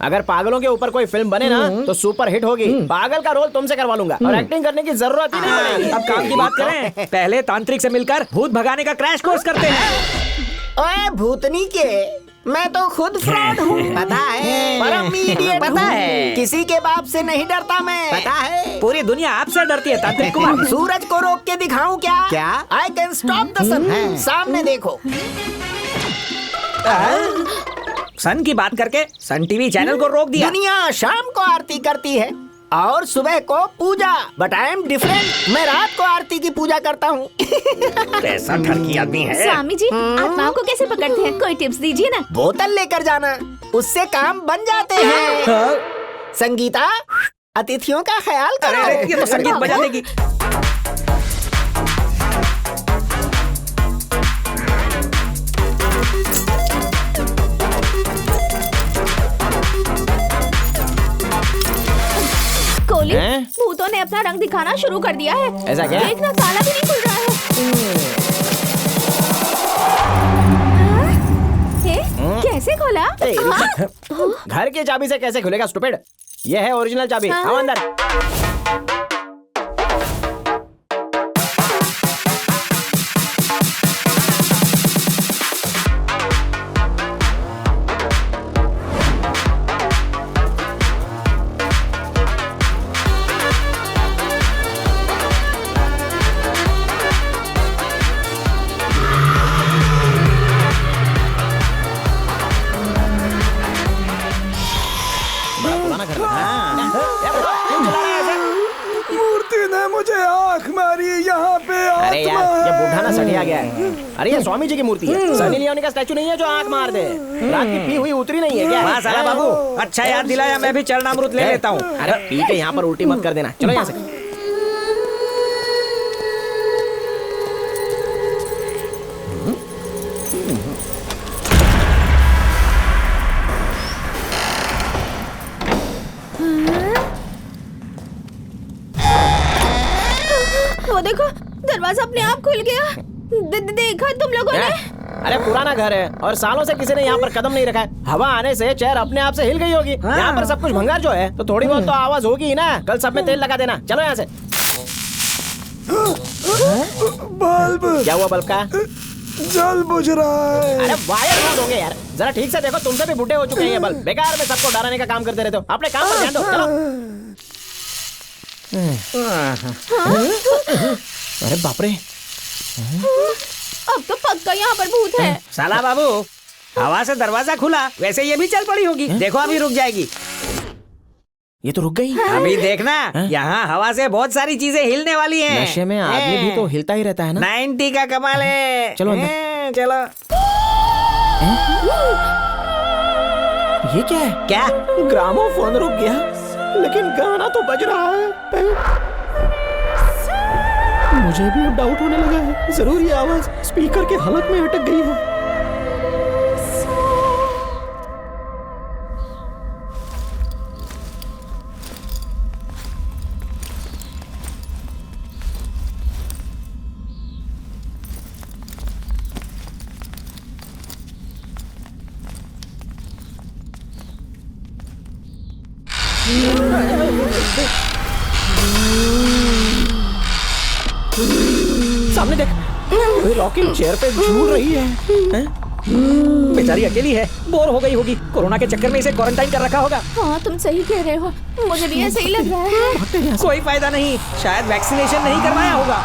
अगर पागलों के ऊपर कोई फिल्म बने ना तो सुपर हिट होगी। पागल का रोल तुमसे करवा लूंगा और एक्टिंग करने की जरूरत ही नहीं पड़ेगी। अब काम की बात करें, पहले तांत्रिक से मिलकर भूत भगाने का क्रैश कोर्स करते हैं। ओए भूतनी के, मैं तो खुद फ्रॉड हूँ, पता है। परम इडियट पता है। किसी के बाप से नहीं डरता मैं, पता है। पूरी दुनिया आपसे डरती है तांत्रिक कुमार। सूरज को रोक के दिखाऊं क्या? क्या? आई कैन स्टॉप द सन। सामने देखो। सन की बात करके सन टीवी चैनल को रोक दिया। दुनिया शाम को आरती करती है और सुबह को पूजा, बट आई एम डिफरेंट। मैं रात को आरती की पूजा करता हूँ। कैसा ठरकी आदमी है। स्वामी जी, आत्माओं को कैसे पकड़ते हैं? कोई टिप्स दीजिए ना। बोतल लेकर जाना, उससे काम बन जाते हैं। संगीता, अतिथियों का ख्याल करो। अरे ये तो संगीत बजा देगी। कोहली, भूतों ने अपना रंग दिखाना शुरू कर दिया है। ऐसा क्या? देखना, ताला भी नहीं खुल रहा है। कैसे खोला? घर की चाबी से कैसे खुलेगा स्टूपिड? ये है ओरिजिनल चाबी। आओ अंदर। अरे ये स्वामी जी की मूर्ति है। सनी लियोनी का स्टैचू नहीं है जो आंख मार दे। रात की पी हुई उतरी नहीं है क्या? वाह साला बाबू, अच्छा याद दिलाया, मैं भी चरणामृत ले लेता हूँ। अरे पी के यहाँ पर उल्टी मत कर देना। चलो यहाँ से। वो देखो दरवाजा अपने आप खुल गया। देखा तुम लोगों ने? अरे पुराना घर है और सालों से किसी ने यहाँ पर कदम नहीं रखा है। हवा आने से चेयर अपने आप से हिल गई होगी। यहाँ पर सब कुछ भंगार जो है तो थोड़ी बहुत तो आवाज होगी ही ना। कल सब में तेल लगा देना। चलो यहाँ से। बल्ब क्या हुआ? बल्ब का जल बुझ रहा है। अरे वायर बंद होंगे यार, जरा ठीक से देखो। तुमसे भी बुढ़े हो चुके हैं ये बल्ब। बेकार में सबको डराने का काम करते रहते हो। अपने काम पर ध्यान दो। चलो। अरे बाप रे, अब तो पक्का यहाँ पर भूत है। साला बाबू, हवा से दरवाजा खुला, वैसे ये भी चल पड़ी होगी। देखो अभी रुक जाएगी। ये तो रुक गई। अभी देखना, यहाँ हवा से बहुत सारी चीजें हिलने वाली हैं। नशे में आदमी भी तो हिलता ही रहता है ना। 90 का कमाल है। चलो चलो। ये क्या है? क्या? ग्रामोफोन रुक गया लेकिन गाना तो बज रहा है। मुझे भी अब डाउट होने लगा है। जरूर ये आवाज स्पीकर के हलक में अटक गई है। सामने देख, रॉकिंग चेयर पे झूल रही है। बेचारी अकेली है, बोर हो गई होगी। कोरोना के चक्कर में इसे क्वारंटाइन कर रखा होगा। हाँ तुम सही कह रहे हो, मुझे भी ऐसे ही लग रहा है। कोई फायदा नहीं, शायद वैक्सीनेशन नहीं करवाया होगा।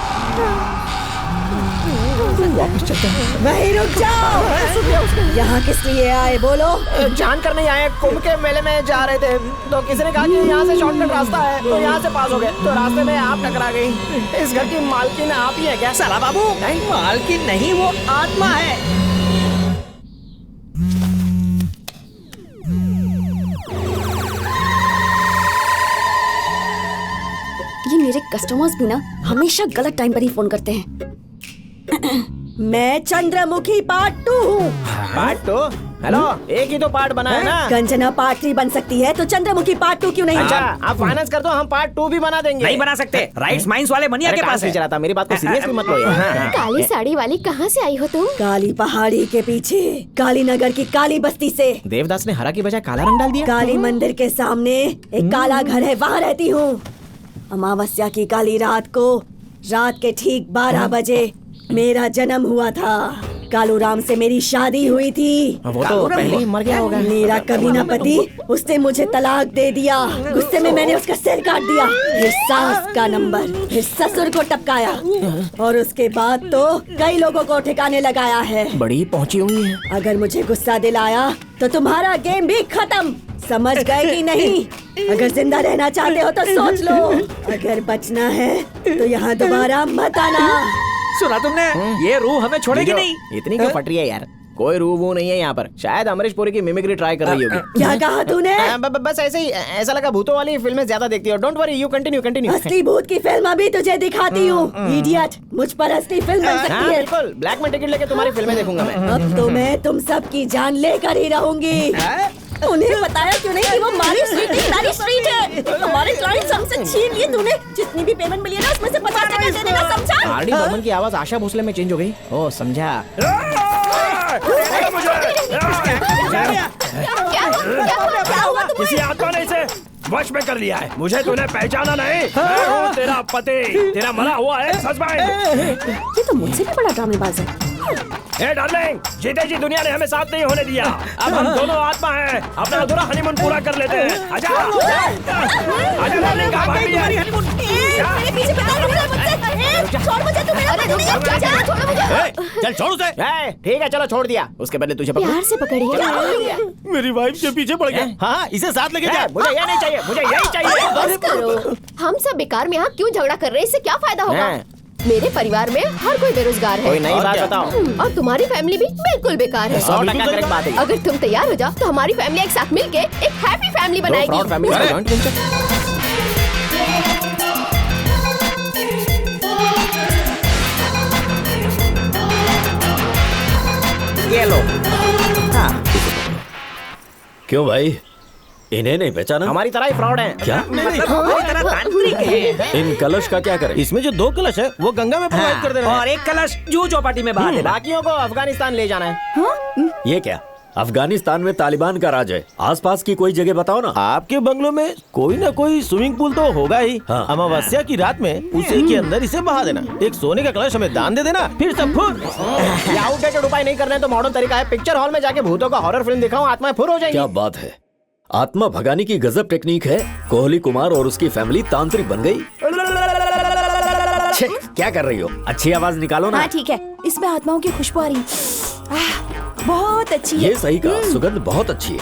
वापस चलते हैं। वहीं रुक जाओ। यहाँ किस लिए आए बोलो? जान कर नहीं आए, कुंभ के मेले में जा रहे थे तो किसी ने कहा कि यहाँ से शॉर्टकट रास्ता है तो यहाँ से पास हो गए। तो रास्ते में आप टकरा गई। इस घर की मालकिन आप ही है क्या? साला बाबू, मालकिन नहीं, वो आत्मा है। ये मेरे कस्टमर्स भी ना हमेशा गलत टाइम पर ही फोन करते हैं। मैं चंद्रमुखी पार्ट 2 हूँ। पार्ट 2? हेलो, एक ही तो पार्ट बना है ना। कंचना पार्ट 3 बन सकती है तो चंद्रमुखी पार्ट 2 क्यों नहीं? अच्छा, आप फाइनेंस कर दो, हम पार्ट 2 भी बना देंगे। नहीं बना सकते, राइट्स माइंस वाले मनिया के पास है। चलाता, मेरी बात को सीरियसली मत लो यार। काली साड़ी वाली कहाँ से आई हो तुम? काली पहाड़ी के पीछे, काली नगर की काली बस्ती से। देवदास ने हरा की बजाय काला रंग डाल दिया। काली मंदिर के सामने एक काला घर है, वहाँ रहती हूँ। अमावस्या की काली रात को, रात के ठीक 12 बजे मेरा जन्म हुआ था। कालू राम से मेरी शादी हुई थी। वो तो पहले ही मर गया होगा। मेरा कमीना पति, उसने मुझे तलाक दे दिया। गुस्से में मैंने उसका सिर काट दिया। फिर सास का नंबर, फिर ससुर को टपकाया और उसके बाद तो कई लोगों को ठिकाने लगाया है। बड़ी पहुंची हुई है। अगर मुझे गुस्सा दिलाया तो तुम्हारा गेम भी खत्म। समझ गए कि नहीं? अगर जिंदा रहना चाहते हो तो सोच लो। अगर बचना है तो यहाँ दोबारा मत आना। सुना तुमने? ये रूह हमें छोड़ेगी नहीं। इतनी क्यों फट रही है यार? कोई रूह वो नहीं है यहाँ पर। शायद अमरीश पुरी की मिमिक्री ट्राई कर रही होगी। क्या कहा तूने? बस ऐसे ही, ऐसा लगा भूतों वाली फिल्में ज्यादा देखती हो। Don't worry, you continue. असली भूत की फिल्म अभी तुझे दिखाती हूँ। इडियट, मुझ पर असली फिल्म बन सकती है। बिल्कुल, ब्लैक में टिकट लेके तुम्हारी फिल्में देखूंगा मैं। अब तो मैं तुम सब की जान लेकर ही रहूंगी। उन्हें बताया क्यों नहीं कि वो हमारी स्ट्रीट नहीं, हमारी स्ट्रीट है। हमारे क्लाइंट्स हमसे छीन लिए तूने। जितनी भी पेमेंट मिली है ना, उसमें से 50% दे देना, समझा? आरडी बर्मन की आवाज आशा भोसले में चेंज हो गई। ओ समझा। किसी आत्मा ने इसे वश में कर लिया है। मुझे तूने पहचाना नहीं? मैं हूँ तेरा पति, तेरा मरा हुआ है हस्बैंड। ये तो मुझसे भी बड़ा ड्रामेबाज है। हे डार्लिंग, जीते जी दुनिया ने हमें साथ नहीं होने दिया। अब हम दोनों आत्मा हैं, अपना अधूरा हनीमून पूरा कर लेते हैं। आजा, आजा डार्लिंग, कहाँ भाग रही है? मेरे पीछे पता नहीं मुझसे। छोड़ मुझे, तू मेरा पति नहीं है। छोड़ मुझे। चल छोड़ उसे। ठीक है, चलो छोड़ दिया। उसके बदले तुझे प्यार से पकड़िए। मेरी वाइफ के पीछे पड़ गया। हाँ, इसे साथ लेके जा। मुझे ये नहीं चाहिए, मुझे यही चाहिए। बस करो। हम सब बेकार में यहाँ क्यों झगड़ा कर रहे हैं? इससे क्या फायदा होगा? मेरे परिवार में हर कोई बेरोजगार है। कोई नई बात बताओ। और तुम्हारी फैमिली भी बिल्कुल बेकार है। 100% करेक्ट बात है। अगर तुम तैयार हो जाओ तो हमारी फैमिली एक साथ मिलके एक हैप्पी फैमिली बनाएगी। ये लो। हाँ। क्यों भाई, इन्हें नहीं पहचाना? हमारी तरह ही फ्रॉड है। क्या? मतलब हमारी तरह तांत्रिक है। इन कलश का क्या करें? इसमें जो 2 कलश है वो गंगा में प्रोवाइड कर दे रहे हैं और एक कलश जूह चौपाटी में बहा देना। बाकियों को अफगानिस्तान ले जाना है। ये क्या? अफगानिस्तान में तालिबान का राज है। आसपास की कोई जगह बताओ ना। आपके बंगलों में कोई ना कोई स्विमिंग पूल तो होगा ही। हाँ। अमावस्या की रात में उसी के अंदर इसे बहा देना। एक सोने का कलश हमें दान दे देना, फिर सब फुर। ये आउटडेटेड उपाय नहीं करना है तो मॉडर्न तरीका है। पिक्चर हॉल में जाके भूतों का हॉरर फिल्म दिखाओ, आत्माएं फुर हो जाएंगी। क्या बात है, आत्मा भगाने की गजब टेक्निक है। कोहली कुमार और उसकी फैमिली तांत्रिक बन गई। क्या कर रही हो? अच्छी आवाज निकालो ना। हाँ ठीक है, इसमें आत्माओं की खुशबू आ रही बहुत अच्छी है। ये सही कहा, सुगंध बहुत अच्छी है।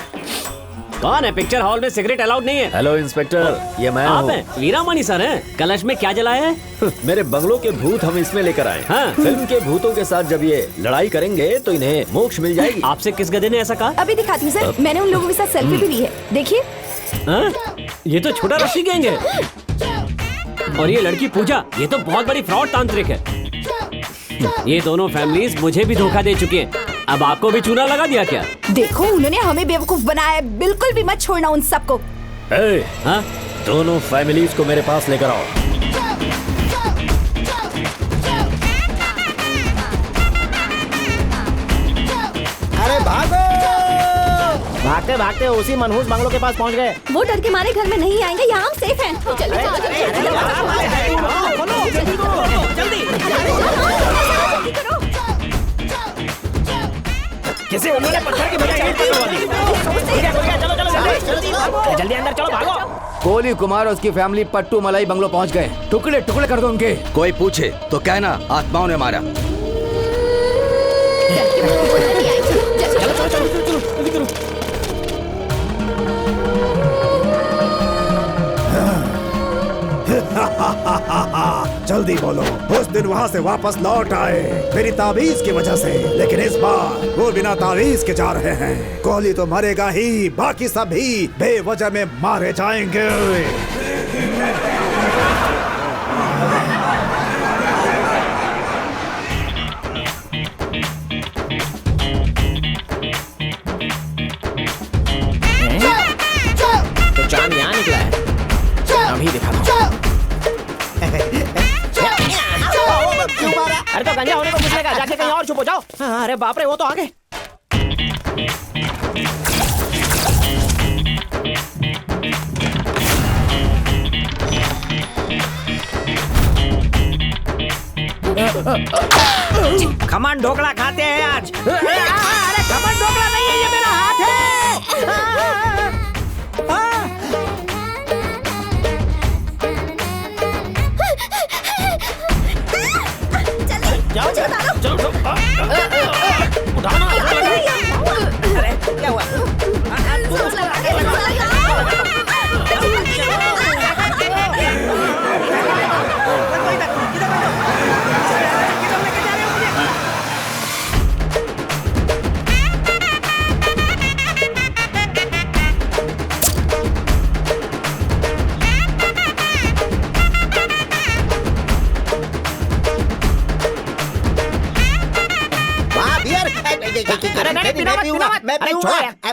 कौन है? पिक्चर हॉल में सिगरेट अलाउड नहीं है। हेलो इंस्पेक्टर, ये मैं आप हूँ। हैं? वीरामणि सर हैं। कलश में क्या जलाया है? मेरे बंगलों के भूत हम इसमें लेकर आए। हाँ। फिल्म के भूतों के साथ जब ये लड़ाई करेंगे तो इन्हें मोक्ष मिल जाएगी। आपसे किस गधे ने ऐसा कहा? अभी दिखाती हूँ सर, मैंने उन लोगों के साथ सेल्फी भी ली है, देखिए। हाँ? ये तो छोटा रस्सी गैंग है। और ये लड़की पूजा, ये तो बहुत बड़ी फ्रॉड तांत्रिक है। ये दोनों फैमिलीज मुझे भी धोखा दे चुकी हैं। अब आपको भी चूना लगा दिया क्या? देखो, उन्होंने हमें बेवकूफ बनाया है। बिल्कुल भी मत छोड़ना उन सबको। हाँ? दोनों फैमिलीज को मेरे पास लेकर आओ। अरे भागो! भागते भागते उसी मनहूस बंगलों के पास पहुंच गए। वो डर के मारे घर में नहीं आएंगे, यहाँ हम सेफ हैं। किसी उन्होंने पत्थर की बजाय ईंट पकड़वा दी। चलो जल्दी अंदर चलो, भागो। कोहली कुमार और उसकी फैमिली पट्टू मलाई बंगलो पहुंच गए। टुकड़े टुकड़े कर दो उनके। कोई पूछे तो कहना आत्माओं ने मारा। जल्दी बोलो, उस दिन वहाँ से वापस लौट आए मेरी ताबीज की वजह से, लेकिन इस बार वो बिना ताबीज के जा रहे हैं। कोहली तो मरेगा ही, बाकी सब भी बेवजह में मारे जाएंगे। तो चांद यहाँ निकला है, अभी दिखाता हूँ। अरे तो गंजा होने को पूछेगा, जाके कहीं और छुपो जाओ। हाँ, अरे बाप रे, वो तो आ गए। खमन ढोकला खाते हैं आज। अरे खमन ढोकला नहीं है, ये मेरा हाथ है। जाओ चलो उठाना। अरे क्या हुआ?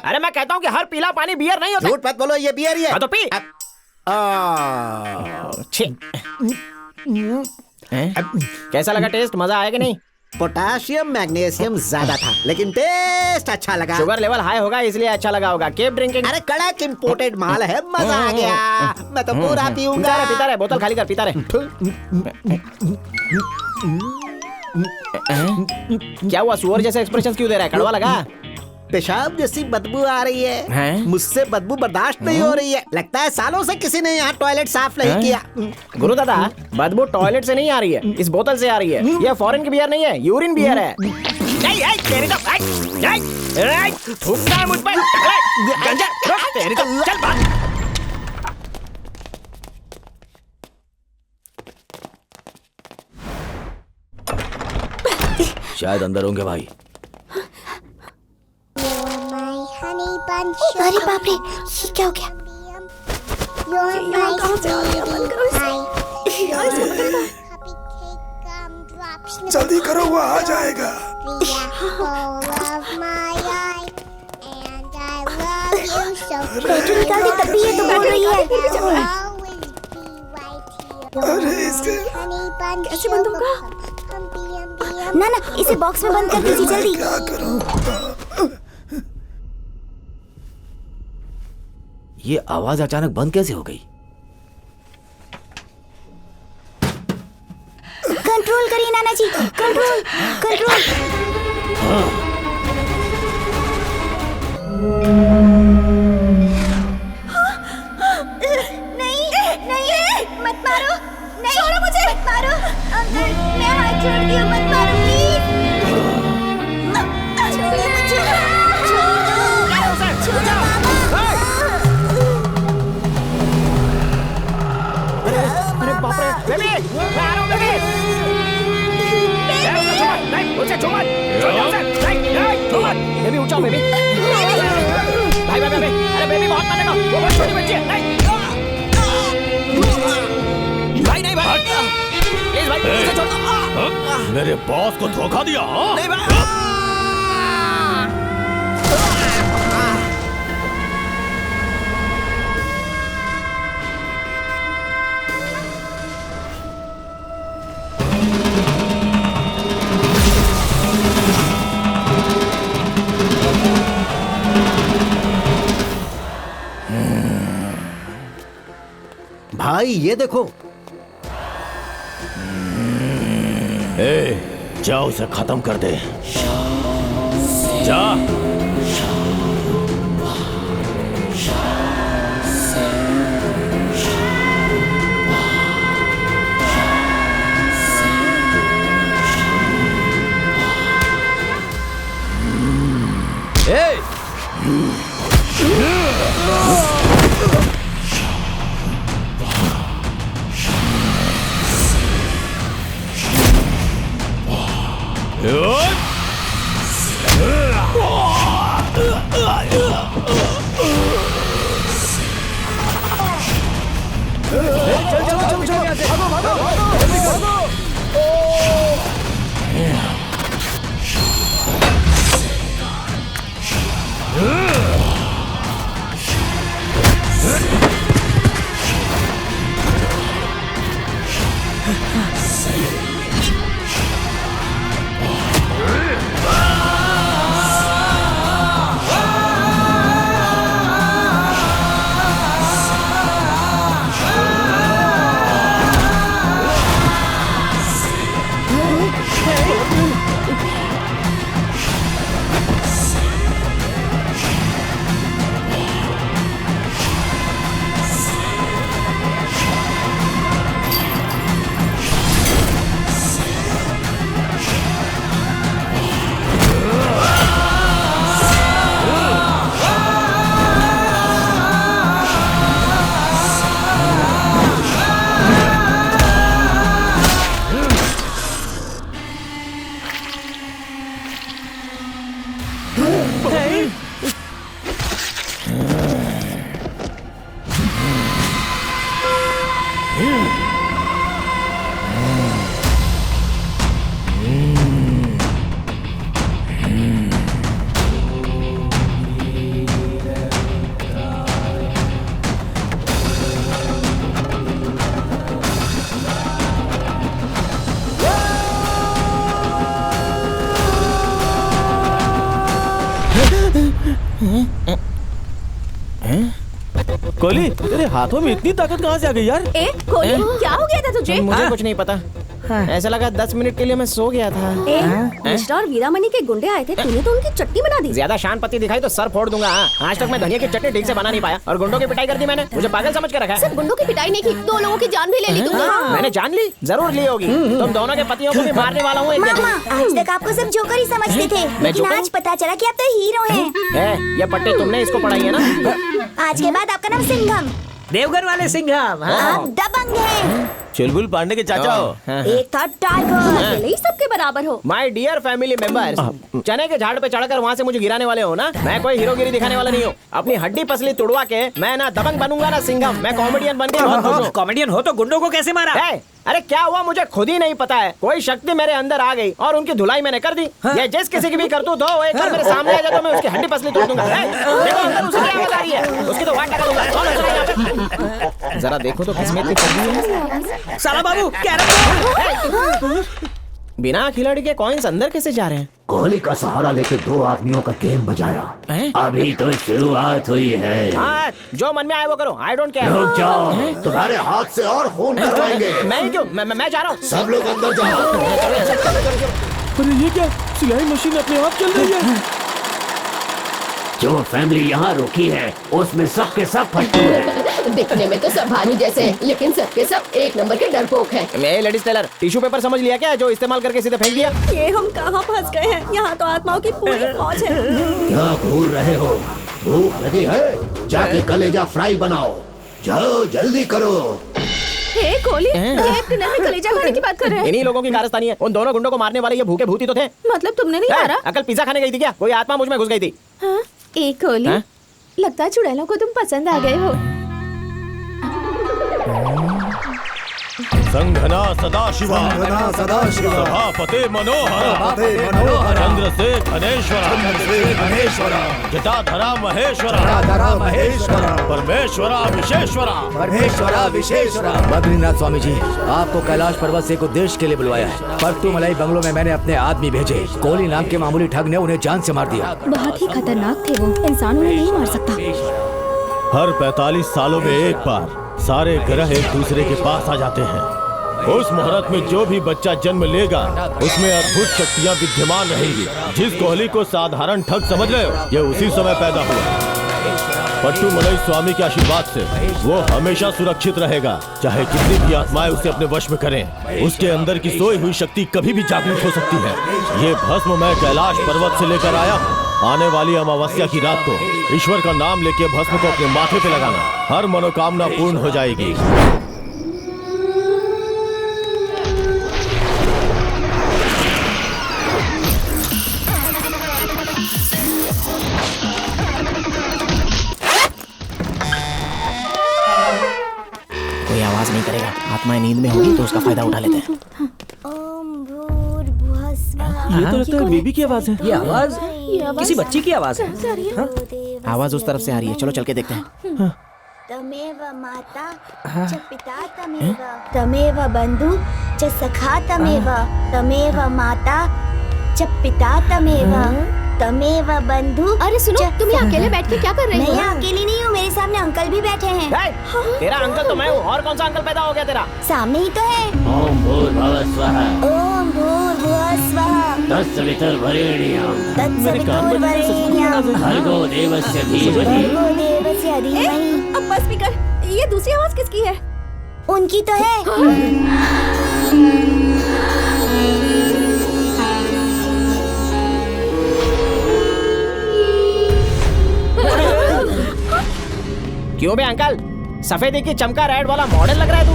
अरे मैं कहता हूँ कि हर पीला पानी बियर नहीं होता। झूठ मत बोलो, ये बियर ही है। हाँ तो पी। कैसा लगा टेस्ट? मजा आया कि नहीं? पोटाशियम मैग्नीशियम ज्यादा था, लेकिन टेस्ट अच्छा लगा। शुगर लेवल हाई होगा इसलिए अच्छा लगा होगा। Keep drinking. अरे कड़क इम्पोर्टेड माल है, मजा आ गया। मैं तो पूरा पीऊंगा। पीता रहे, बोतल खाली कर, पीता रहे। क्या हुआ? सुअर जैसे एक्सप्रेशन क्यों दे रहा है? कड़वा लगा? पेशाब जैसी बदबू आ रही है। मुझसे बदबू बर्दाश्त नहीं हो रही है। लगता है सालों से किसी ने यहाँ टॉयलेट साफ नहीं किया। गुरु दादा, बदबू टॉयलेट से नहीं आ रही है, इस बोतल से आ रही है। ये फॉरेन की बियर नहीं है, यूरिन बियर है। थूकना मुझ पर। तेरी तो चल बात। शायद अंदर होंगे भाई। अरे बाप रे, ये क्या हो गया? जल्दी करो, वो आ जाएगा। बैटरी निकाल दी तब भी ये तो बोल रही है। अरे इसके कैसे बंद होगा? ना ना, इसे बॉक्स में बंद कर दीजिए जल्दी। क्या करूं? ये आवाज अचानक बंद कैसे हो गई? कंट्रोल करिए नाना जी, कंट्रोल कंट्रोल। नहीं नहीं, मत मारो, नहीं छोड़ो मुझे, मत मारो अंकल, मैं हाथ छोड़ती हूँ, मत मारो प्लीज। छोड़ो मुझे, छोड़ो अरे बाप रे, बेबी, मैं आ रहा हूँ बेबी। नहीं, उसे छू मत, छू मत, बेबी उठ जाओ बेबी। भाई भाई भाई, अरे बेबी बहुत मानेगा, वो बहुत छोटी बच्ची है, नहीं। भाई नहीं भाई, प्लीज भाई, उसे छोड़ दो। मेरे बॉस को धोखा दिया? नहीं भाई। भाई ये देखो। जा उसे खत्म कर दे, जा। कोहली, तेरे हाथों में इतनी ताकत कहाँ से आ गई यार? ए कोहली, क्या हो गया था तुझे? मुझे कुछ नहीं पता। ऐसा लगा 10 मिनट के लिए मैं सो गया था। मिस्टर और वीरामणि के गुंडे आए थे, तूने तो उनकी चटनी बना दी। ज्यादा शान पत्ती दिखाई तो सर फोड़ दूंगा। आज तक मैं धनिया की चटनी ठीक से बना नहीं पाया और गुंडों की पिटाई कर दी मैंने। मुझे पागल समझ के रखा है। सिर्फ गुंडों की पिटाई नहीं की, 2 लोगों की जान भी ले ली तुमने। मैंने जान ली, जरूर ली होगी। तुम दोनों के पतियों को भी मारने वाला हूँ एक दिन। मामा, आज तक आपको सब जोकर ही समझते थे, लेकिन जोकर? आज पता चला कि आप तो हीरो हैं। ये पट्टी तुमने इसको पढ़ाई है ना? आज के बाद आपका नाम सिंघम। देवघर वाले सिंघम। आप दबंग हैं। चुलबुल पांडे के चाचा हो। एक था टाइगर, अकेले ही सबके बराबर हो। माय डियर फैमिली मेंबर्स, चने के झाड़ पे चढ़कर वहाँ से मुझे गिराने वाले हो ना। मैं कोई हीरोगिरी दिखाने वाला नहीं हूँ। अपनी हड्डी पसली तुड़वा के मैं ना दबंग बनूंगा ना सिंघम। मैं कॉमेडियन बन के बहुत खुश हूँ। कॉमेडियन हो तो गुंडों को कैसे मारा? अरे क्या हुआ मुझे खुद ही नहीं पता है। कोई शक्ति मेरे अंदर आ गई और उनकी धुलाई मैंने कर दी। ये जिस किसी की भी करतूत हो, वो एक बार मेरे सामने आ जाए तो मैं उसकी हड्डी पसली तोड़ दूंगा। देखो अंदर उसे क्या आवाज आ रही है, उसकी तो वाट लगा दूंगा। कौन है जरा यहाँ पे? जरा देखो तो किस्मत की कर दी है। साला बाबू क्या बिना खिलाड़ी के कॉइन्स अंदर कैसे जा रहे हैं? कोहली का सहारा लेके 2 आदमियों का गेम बजाया। अभी तो शुरुआत हुई है। हाँ, जो मन में आए वो करो। I don't care. रुक जाओ, तुम्हारे हाथ से और खून करवाएंगे। मैं क्यों? मैं जा रहा हूँ। सब लोग अंदर जाओ। अरे ये क्या? सिलाई मशीन अपने आप चल रही है। जो फैमिली यहाँ रुकी है उसमें सबके सब फट्टू है। दिखने में तो सब भानु जैसे हैं, लेकिन सबके सब एक नंबर के डरपोक हैं। मैं लेडीज टेलर टिश्यू पेपर समझ लिया क्या, जो इस्तेमाल करके सीधे फेंक दिया? ये हम कहाँ फंस गए हैं? यहाँ तो आत्माओं की पूरी फौज है। क्या घूर रहे हो? भूख लगी है? जाके कलेजा फ्राई बनाओ। जाओ जल्दी करो। हे कोहली, ये डिनर में कलेजा खाने की बात कर रहे हैं? इन्हीं लोगों की कारस्तानी है। उन दोनों गुंडों को मारने वाले ये भूखे भूती तो थे। मतलब तुमने नहीं मारा? अकल पिज्जा खाने गई थी क्या? कोई आत्मा मुझ में घुस गई थी। हाँ? ए कोहली, लगता है चुड़ैलों को तुम पसंद आ गए हो। संघना सदाशिवा सभापते मनोहर चंद्रशेखर धनेश्वरा जटाधरा महेश्वरा परमेश्वरा विशेश्वरा। बद्रीनाथ स्वामी जी, आपको कैलाश पर्वत से एक उद्देश्य के लिए बुलवाया है। पट्टू मलाई बंगलो में मैंने अपने आदमी भेजे। कोहली नाम के मामूली ठग ने उन्हें जान से मार दिया। बहुत ही खतरनाक थे वो, इंसान उन्हें नहीं मार सकता। हर 45 सालों में एक बार सारे ग्रह एक दूसरे के पास आ जाते हैं। उस मुहूर्त में जो भी बच्चा जन्म लेगा उसमें अद्भुत शक्तियां विद्यमान रहेंगी। जिस कोहली को साधारण ठग समझ रहे हो, ये उसी समय पैदा हुआ। पट्टू मलाई स्वामी के आशीर्वाद से वो हमेशा सुरक्षित रहेगा, चाहे कितनी भी आत्माएं उसे अपने वश में करें। उसके अंदर की सोई हुई शक्ति कभी भी जागृत हो सकती है। ये भस्म मैं कैलाश पर्वत से लेकर आया हूँ। आने वाली अमावस्या की रात को ईश्वर का नाम लेके भस्म को अपने माथे पे लगाना, हर मनोकामना पूर्ण हो जाएगी। कोई आवाज नहीं करेगा। आत्माएं नींद में होगी तो उसका फायदा उठा लेते हैं। ये तो लगता है बेबी की आवाज है। ये आवाज किसी बच्ची की आवाज है। आवाज उस तरफ से आ रही है, चलो चल के देखते हैं। तमेव माता च पिता तमेव बंधु च सखा तमेव माता च पिता तमेव बंधु। अरे सुनो, तुम यहाँ अकेले बैठ के क्या कर रही हो? मैं यहाँ अकेली नहीं हूँ, मेरे सामने अंकल भी बैठे हैं। तेरा अंकल तो मैं हूँ, और कौन सा अंकल पैदा हो गया तेरा? सामने ही तो है। ओम भूर्भुवः स्वः ओम भूर्भुवः स्वः तत्सवितुर्वरेण्यं तत्सवितुर्वरेण्यं भर्गो देवस्य धीमहि। अब बस भी कर। ये दूसरी आवाज किसकी है? उनकी तो है। क्यों बे अंकल, सफेदी की चमका रेड वाला मॉडल लग रहा है तू।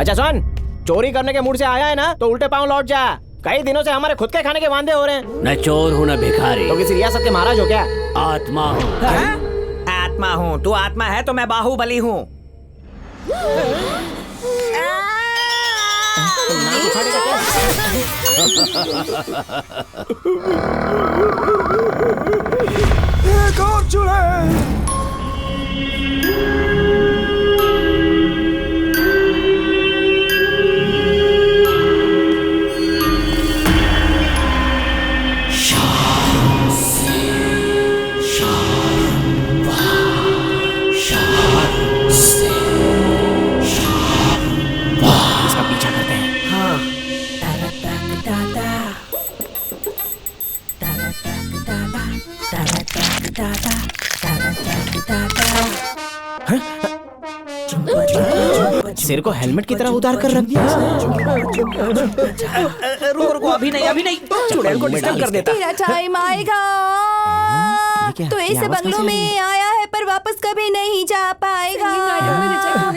अच्छा सुन, चोरी करने के मूड से आया है ना तो उल्टे पांव लौट जा। कई दिनों से हमारे खुद के खाने के वांदे हो रहे हैं। न चोर हूँ न भिखारी। तो किसी रियासत के महाराज हो क्या? आत्मा हूँ। आत्मा हूँ। तू आत्मा है तो मैं बाहुबली हूँ। एक और चूल्हे। इसका पीछा करते हैं। हाँ। सिर को हेलमेट की तरह उतार कर रख दिया। रुको, अभी नहीं। चुड़ैल को डिस्टर्ब कर देता। तेरा टाइम आएगा। तो इस बंगलों में आया है पर वापस कभी नहीं जा पाएगा।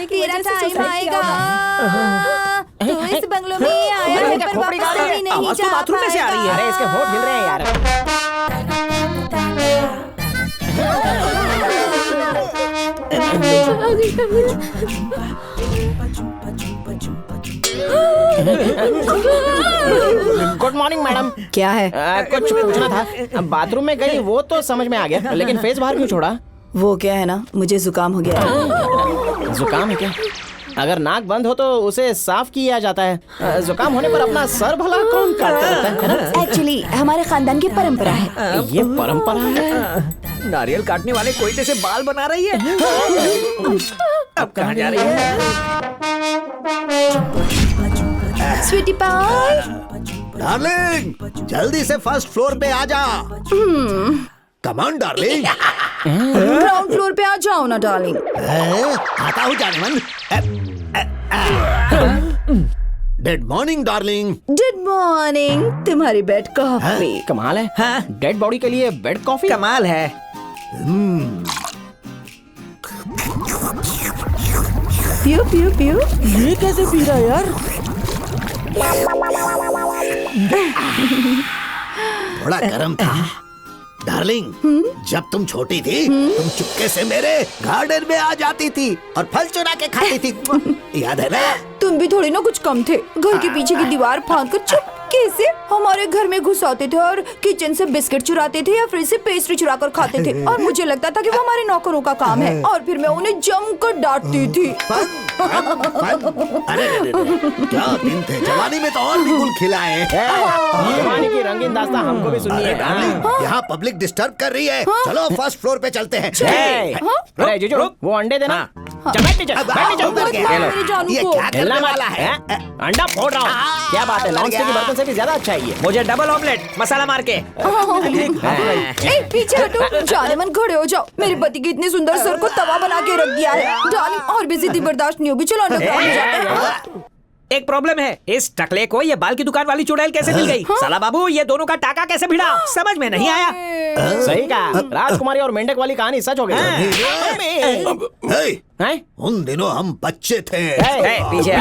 तेरा टाइम आएगा। तू इस बंगलो में आया है पर वापस कभी नहीं जा बाथरूम में से आ रही है। अरे इसके होठ हिल रहे हैं यार। Good morning madam. क्या है? कुछ पूछना था। बाथरूम में गई वो तो समझ में आ गया, लेकिन फेस बाहर क्यों छोड़ा? वो क्या है ना, मुझे जुकाम हो गया है। जुकाम है क्या? अगर नाक बंद हो तो उसे साफ किया जाता है। जुकाम होने पर अपना सर भला कौन काटता रहता है? एक्चुअली हमारे खानदान की परंपरा है। ये परंपरा है? नारियल काटने वाले कोयते से बाल बना रही है। अब कहाँ जा रही है? स्वीटी पाई, डार्लिंग जल्दी से फर्स्ट फ्लोर पे आ जा। Come on darling. Ground floor पे आ जाओ ना डार्लिंग। आता हूँ जाने मन। Good morning darling. Good morning. तुम्हारी बेड कॉफी। कमाल है। डेड बॉडी के लिए बेड कॉफी कमाल है। पियो पियो पियो। ये कैसे पी रहा है यार? थोड़ा गर्म था। डार्लिंग, जब तुम छोटी थी तुम चुपके से मेरे गार्डन में आ जाती थी और फल चुरा के खाती थी। याद है ना? तुम भी थोड़ी ना कुछ कम थे। घर के पीछे की दीवार फांद कर चुपके से हमारे घर में घुस आते थे और किचन से बिस्किट चुराते थे या फ्रिज से पेस्ट्री चुरा कर खाते थे। और मुझे लगता था कि वो हमारे नौकरों का काम है और फिर मैं उन्हें जमकर डांटती थी। अरे क्या दिन थे। जवानी में तो और भी गुल खिलाए। जवानी की रंगीन दास्तां हमको भी सुनिए। यहाँ पब्लिक डिस्टर्ब कर रही है। चलो फर्स्ट फ्लोर पे चलते हैं। अरे जीजू, वो अंडे देना। ये क्या करने वाला है? अंडा फोड़ रहा हूँ। क्या बात है, नॉन स्टिक के बर्तन से भी ज्यादा अच्छा है ये। मुझे डबल ऑमलेट मसाला मार के। पीछे हटो। जाने मन खड़े हो जाओ। मेरे पति के इतने सुंदर सर को तवा बना के रख दिया है। डार्लिंग और भी जिद्दी बर्दाश्त नहीं होगी। चलो अंडरग्राउंड में जाते हैं। एक प्रॉब्लम है, इस टकले को ये बाल की दुकान वाली चुड़ैल कैसे मिल गई? साला बाबू, ये दोनों का टाका कैसे भिड़ा? समझ में नहीं आया। सही कहा। राजकुमारी और मेंढक वाली कहानी सच हो गई। उन दिनों हम बच्चे थे। पीछे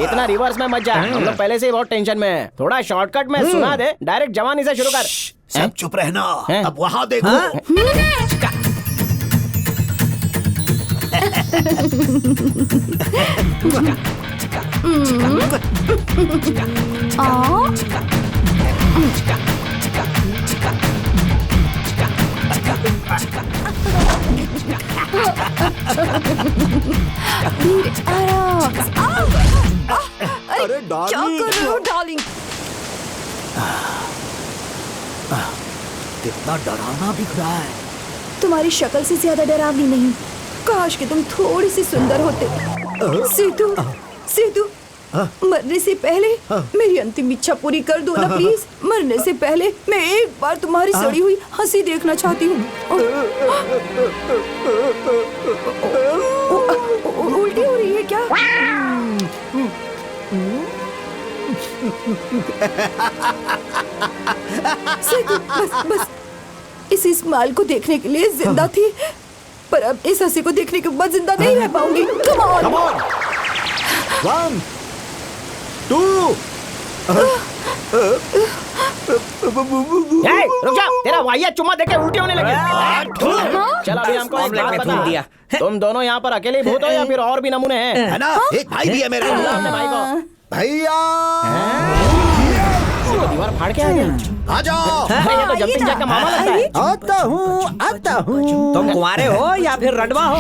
इतना रिवर्स में मत जा। हम लोग पहले से ही बहुत टेंशन में हैं। थोड़ा शॉर्टकट में सुना दे। डायरेक्ट जवानी से शुरू कर। सब चुप रहना। अब वहाँ देखो। अरे क्या कर रहे हो डार्लिंग? कितना डरावना दिख रहा है। तुम्हारी शक्ल से ज्यादा डरावनी नहीं। काश कि तुम थोड़ी सी सुंदर होते। सीतू, सीतू, मरने से पहले मेरी अंतिम इच्छा पूरी कर दो ना प्लीज। मरने से पहले मैं एक बार तुम्हारी सड़ी हुई हंसी देखना चाहती हूँ। उल्टी हो रही है क्या? सीतू, बस इस स्माइल को देखने के लिए जिंदा थी, पर अब इस हंसी को देखने के बाद जिंदा नहीं रह पाऊंगी। Come on! 1, 2 रुक जा। तेरा वाहिया चुम्मा देके उल्टी होने लगी। चल अभी हमको एक बात बता। तुम दोनों यहाँ पर अकेले भूत हो या फिर और भी नमूने हैं? है ना? एक भाई भी है मेरा। अपने भाई को। भैया दीवार फाड़ के आ गया। आ जाओ। ये तो जंपिंग जैक का मामा लगता है। आता हूँ। तुम कुंवारे हो या फिर रडवा हो?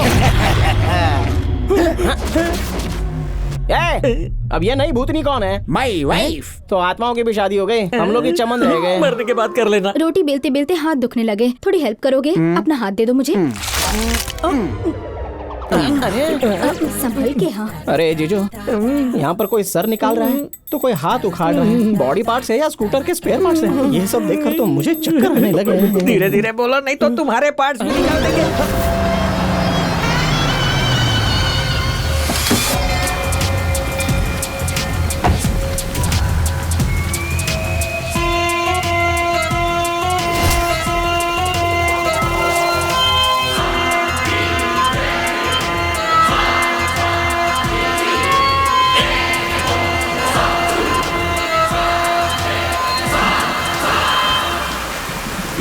अब ये नई भूतनी कौन है? My wife. तो आत्माओं की भी शादी हो गई। हम लोग की चमन रह गए। मरने के बाद कर लेना। रोटी बेलते बेलते हाथ दुखने लगे। थोड़ी हेल्प करोगे? अपना हाथ दे दो मुझे। संभल के। हाँ। अरे जीजू, यहाँ पर कोई सर निकाल रहा है तो कोई हाथ उखाड़ रहा है। बॉडी पार्ट्स है या स्कूटर के स्पेयर पार्ट्स हैं? ये सब देखकर तो मुझे चक्कर आने लगे। धीरे धीरे बोलो, नहीं तो तुम्हारे पार्ट्स भी निकाल देंगे।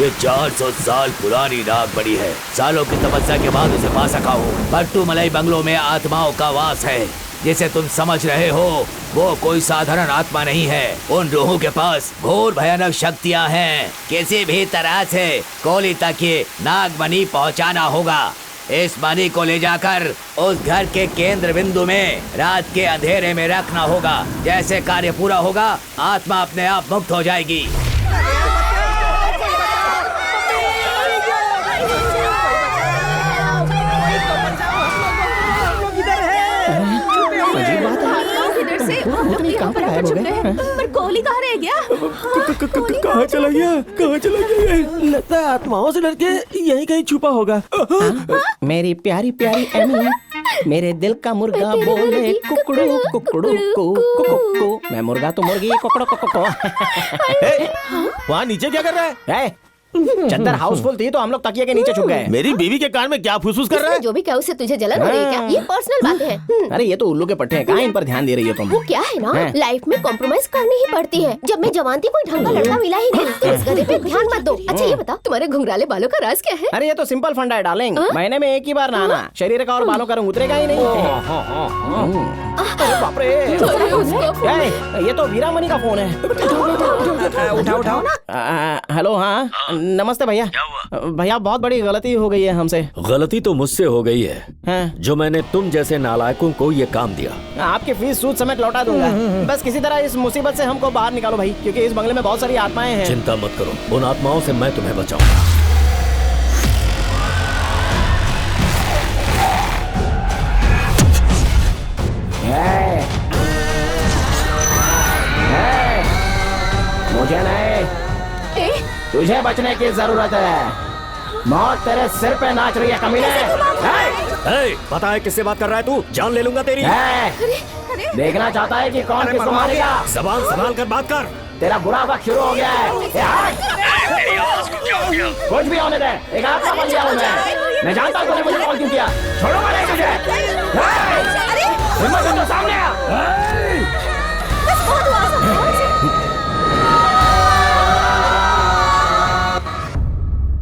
ये 400 साल पुरानी नागमणि है। सालों की तपस्या के बाद उसे पा सका हूँ। पट्टूमलई बंगलों में आत्माओं का वास है। जिसे तुम समझ रहे हो वो कोई साधारण आत्मा नहीं है। उन रूहों के पास घोर भयानक शक्तियाँ हैं। किसी भी तरह से कोली तक ये नागमणि पहुँचाना होगा। इस मणि को ले जाकर उस घर के केंद्र बिंदु में रात के अंधेरे में रखना होगा। जैसे कार्य पूरा होगा आत्मा अपने आप मुक्त हो जाएगी। पर कोहली कहाँ रह गया? कहाँ चला गया? कहाँ चला गया? लगता है आत्माओं से डर के यहीं कहीं छुपा होगा। मेरी प्यारी प्यारी एमी, मेरे दिल का मुर्गा बोले कुकड़ू कुकड़ू कुकड़ू। मैं मुर्गा तो मुर्गी कुकड़ू कुकड़ू। वहाँ नीचे क्या कर रहा है? चद्दर हाउसफुल थी तो हम लोग तकिए के नीचे छुप गए। मेरी बीवी के कान में क्या फुसफुस कर रहा है? जो भी क्या उससे तुझे जलन हो रही है क्या? ये पर्सनल बातें हैं। अरे ये तो उल्लू के पट्टे हैं, कहाँ इन पर ध्यान दे रही हो तुम? वो क्या है ना, लाइफ में कॉम्प्रोमाइज करनी ही पड़ती है। जब मैं जवान थी कोई ढंग का लड़का मिला ही नहीं, तो इस गधे पे ध्यान मत दो। अच्छा ये बता तुम्हारे घुंघराले बालों का राज क्या है? अरे ये तो सिंपल फंडा है डार्लिंग, महीने में एक ही बार नहाना, शरीर का और बालों का रंग उतरेगा ही नहीं। अरे बाप रे, ये तो वीरामणि का फोन है। उठाओ उठाओ। हेलो, हाँ नमस्ते भैया। भैया बहुत बड़ी गलती हो गई है हमसे। गलती तो मुझसे हो गई है जो मैंने तुम जैसे नालायकों को ये काम दिया। आपकी फीस सूद समेत लौटा दूंगा। बस किसी तरह इस मुसीबत से हमको बाहर निकालो भाई, क्योंकि इस बंगले में बहुत सारी आत्माएं हैं। चिंता मत करो, उन आत्माओं से मैं तुम्हें बचाऊंगा। मुझे नहीं, तुझे बचने की जरूरत है। मौत तेरे सिर पे नाच रही है कमीने। पता है किससे बात कर रहा है तू? जान ले लूंगा तेरी। देखना चाहता है कि कौन किसको मारेगा? जबान संभाल कर बात कर। तेरा बुरा वक्त शुरू हो गया है। कुछ भी होने दे, एक आत्मा बन गया हूँ मैं जानता हूँ तूने मुझे कॉल क्यों किया। छोड़ूंगा नहीं तुझे। हिम्मत है तो सामने आ।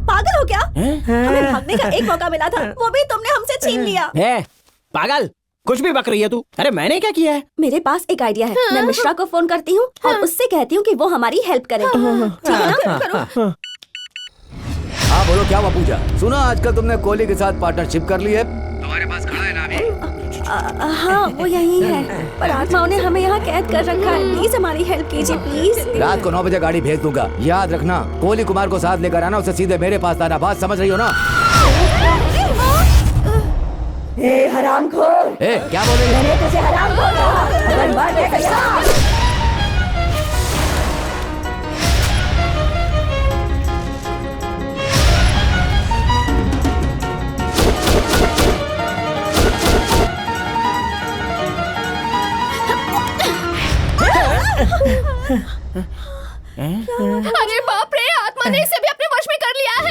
पागल हो क्या? हमें भागने का एक मौका मिला था, वो भी तुमने हमसे छीन लिया। पागल, कुछ भी बक रही है तू। अरे मैंने क्या किया है? मेरे पास एक आइडिया है। मैं मिश्रा को फोन करती हूँ और उससे कहती हूँ कि वो हमारी हेल्प करे। ठीक है ना? करो। हाँ बोलो, क्या हुआ पूजा? सुना आजकल तुमने कोहली के साथ पार्टनरशिप कर ली है। तुम्हारे पास खड़ा है ना अभी? हाँ वो यही है, पर आत्माओं ने हमें यहाँ कैद कर रखा है। प्लीज हमारी हेल्प कीजिए प्लीज। रात को 9 बजे गाड़ी भेज दूंगा, याद रखना। कोहली कुमार को साथ लेकर आना, उसे सीधे मेरे पास लाना। बात समझ रही हो ना? ए हरामखोर! क्या बोल रही है? मैंने तुझे हरामखोर कहा। अगर बात है तो अरे बाप रे, आत्मा ने इसे भी अपने वश में कर लिया है।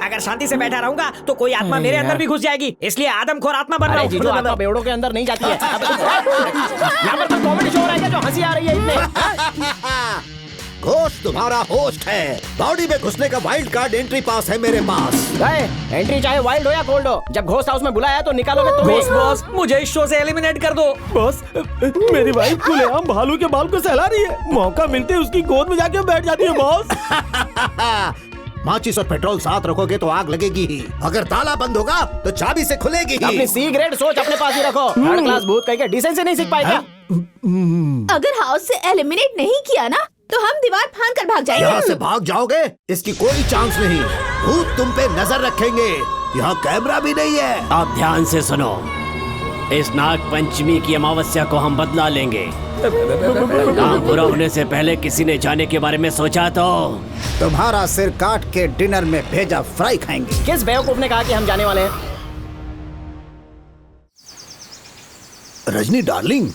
अगर शांति से बैठा रहूंगा तो कोई आत्मा मेरे अंदर भी घुस जाएगी, इसलिए आदमखोर आत्मा बन रहा हूँ। जीजू, आत्मा बेवड़ों के अंदर नहीं जाती है। यहाँ पर तो कॉमेडी शो हो रहा है जो हंसी आ रही है इसमें। घोस्ट तुम्हारा होस्ट है। बॉडी में घुसने का वाइल्ड कार्ड एंट्री पास है मेरे पास। एंट्री चाहे वाइल्ड हो या कोल्ड हो, जब घोस्ट हाउस में बुलाया तो निकालोगे तुम्हें। बॉस, मुझे इस शो से एलिमिनेट कर दो। बॉस, मेरी वाइफ खुलेआम भालू के बाल को सहला रही है। मौका मिलते उसकी गोद में जाके बैठ जाती है बॉस। माचिस और पेट्रोल साथ रखोगे तो आग लगेगी ही। अगर ताला बंद होगा तो चाबी से खुलेगी ही। अपनी सी ग्रेड सोच अपने पास ही रखो। थर्ड क्लास भूत कह के डिसेंसी नहीं सीख पाएगा। अगर हाउस से एलिमिनेट नहीं किया ना तो हम दीवार फांद कर भाग जाएंगे। यहाँ से भाग जाओगे इसकी कोई चांस नहीं। भूत तुम पे नजर रखेंगे। यहाँ कैमरा भी नहीं है। आप ध्यान से सुनो, इस नाग पंचमी की अमावस्या को हम बदला लेंगे। काम पूरा होने से पहले किसी ने जाने के बारे में सोचा तो तुम्हारा सिर काट के डिनर में भेजा फ्राई खाएंगे। किस बेवकूफ ने कहा कि हम जाने वाले हैं? रजनी डार्लिंग,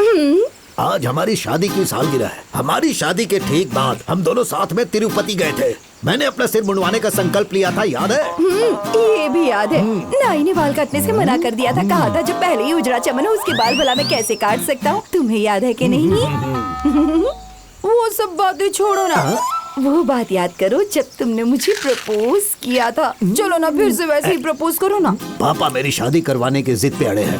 आज हमारी शादी की सालगिरह है। हमारी शादी के ठीक बाद हम दोनों साथ में तिरुपति गए थे। मैंने अपना सिर मुंडवाने का संकल्प लिया था, याद है? ये भी याद है। नाई ने बाल काटने से मना कर दिया था। कहा था जब पहले ही उजड़ा चमन हो उसके बाल भला मैं कैसे काट सकता हूँ। तुम्हें याद है कि नहीं? वो सब बातें छोड़ो ना, वो बात याद करो जब तुमने मुझे प्रपोज किया था। चलो ना फिर से वैसे ही प्रपोज करो ना। पापा मेरी शादी करवाने की जिद पे अड़े हैं।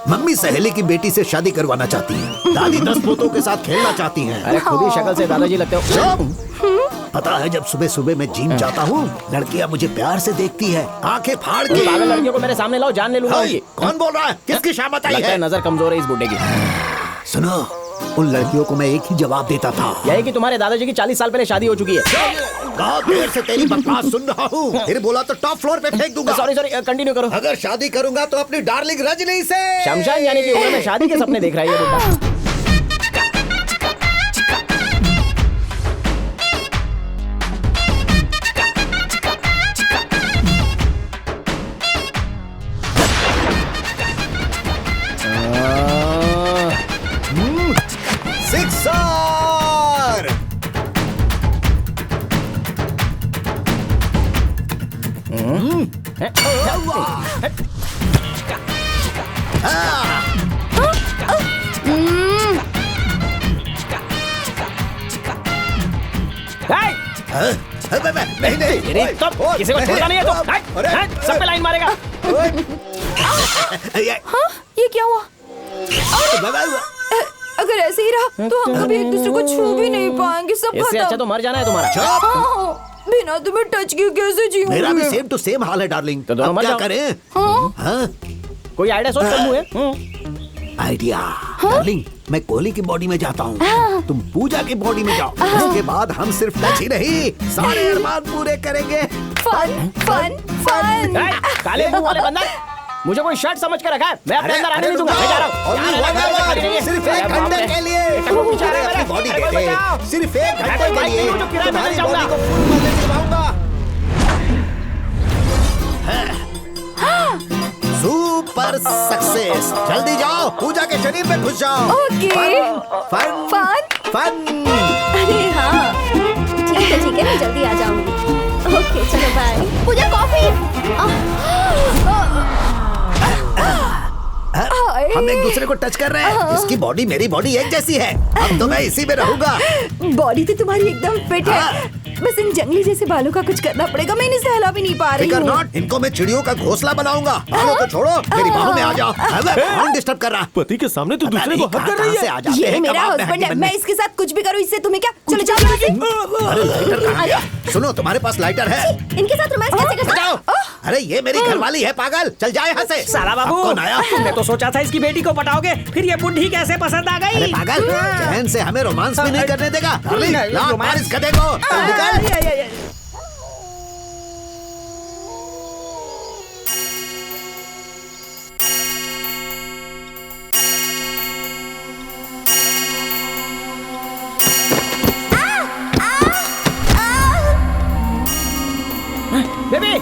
मम्मी सहेली की बेटी से शादी करवाना चाहती है। दादी 10 पोतों के साथ खेलना चाहती हैं। अरे खुद ही शक्ल से दादाजी लगते हो। पता है जब सुबह सुबह मैं जिम जाता हूँ, लड़कियाँ मुझे प्यार से देखती है, आंखें फाड़ के। पागल लड़कियों को मेरे सामने लाओ, जान ले लूंगा। ये कौन बोल रहा है? किसकी शामत आई है? नजर कमजोर है इस बुड्ढे की। सुनो, उन लड़कियों को मैं एक ही जवाब देता था, यही कि तुम्हारे दादाजी की 40 साल पहले शादी हो चुकी है। बहुत देर से तेरी बकवास सुन रहा हूँ। फिर बोला तो टॉप फ्लोर पे फेंक दूंगा। सॉरी कंटिन्यू करो। अगर शादी करूंगा तो अपनी डार्लिंग रजनी से। शमशान जाने की उम्र में शादी के सपने देख रहा है ये बुड्ढा। नहीं, किसी को छोड़ना नहीं है तो सब पे लाइन मारेगा। हाँ, ये क्या हुआ? अगर ऐसे ही रहा तो हम कभी एक दूसरे को छू भी नहीं पाएंगे। सब इससे अच्छा तो मर जाना है तुम्हारा। हाँ, बिना तुम्हें टच किए कैसे जीऊंगी? मेरा भी सेम टू सेम हाल है डार्लिंग। तो दोनों मर क्या जाओ। करें? हाँ? कोई आइडिया सोच कर आइडिया। डार्लिंग, मैं कोहली की बॉडी में जाता हूँ, तुम पूजा की बॉडी में जाओ। उसके बाद हम सिर्फ टच ही नहीं, सारे अरमान पूरे करेंगे। Fun fun fun. काले मुंह वाले बंदर, मुझे कोई शर्ट समझ कर रखा है। मैं अपने अंदर आने नहीं दूंगा। मैं जा रहा हूँ सिर्फ 1 घंटे के लिए। अपनी बॉडी दे दे, सिर्फ 1 घंटे के लिए तुम्हारी बॉडी को फुल मारने दिलवाऊंगा। Super success. जल्दी जाओ, पूजा के शरीर में घुस जाओ। ओके। Fun fun fun. अरे हाँ, ठीक है, मैं जल्दी आ जाऊंगी। ओके चलो बाय। पूजा कॉफी। हम एक दूसरे को टच कर रहे हैं। इसकी बॉडी मेरी बॉडी एक जैसी है। अब तो मैं इसी में रहूंगा। बॉडी तो तुम्हारी एकदम फिट है, बस इन जंगली जैसे बालों का कुछ करना पड़ेगा। मैं इन्हें सहला भी नहीं पा रही हूँ। नॉट, इनको मैं चिड़ियों का घोंसला बनाऊंगा। बालों को छोड़ो, मेरी बाहों में आ जाओ। कौन डिस्टर्ब कर रहा? पति के सामने तो दूसरे को हक कर रही है। ये मेरा हस्बैंड है, मैं इसके साथ कुछ भी करूँ, इससे तुम्हें क्या? चलो जाओ यहाँ से। अरे लाइटर कहाँ गया? सुनो, तुम्हारे पास लाइटर है? इनके साथ रोमांस कैसे कर सकते हो? अरे ये मेरी घरवाली है, पागल। चल जाए यहाँ से। साला बाबू, तुमने तो सोचा था इसकी बेटी को पटाओगे, फिर ये बुढ़ी कैसे पसंद आ गई? अरे पागल, चैन से हमें रोमांस भी नहीं करने देगा। लात मार इस गधे को। निकल। बेबी,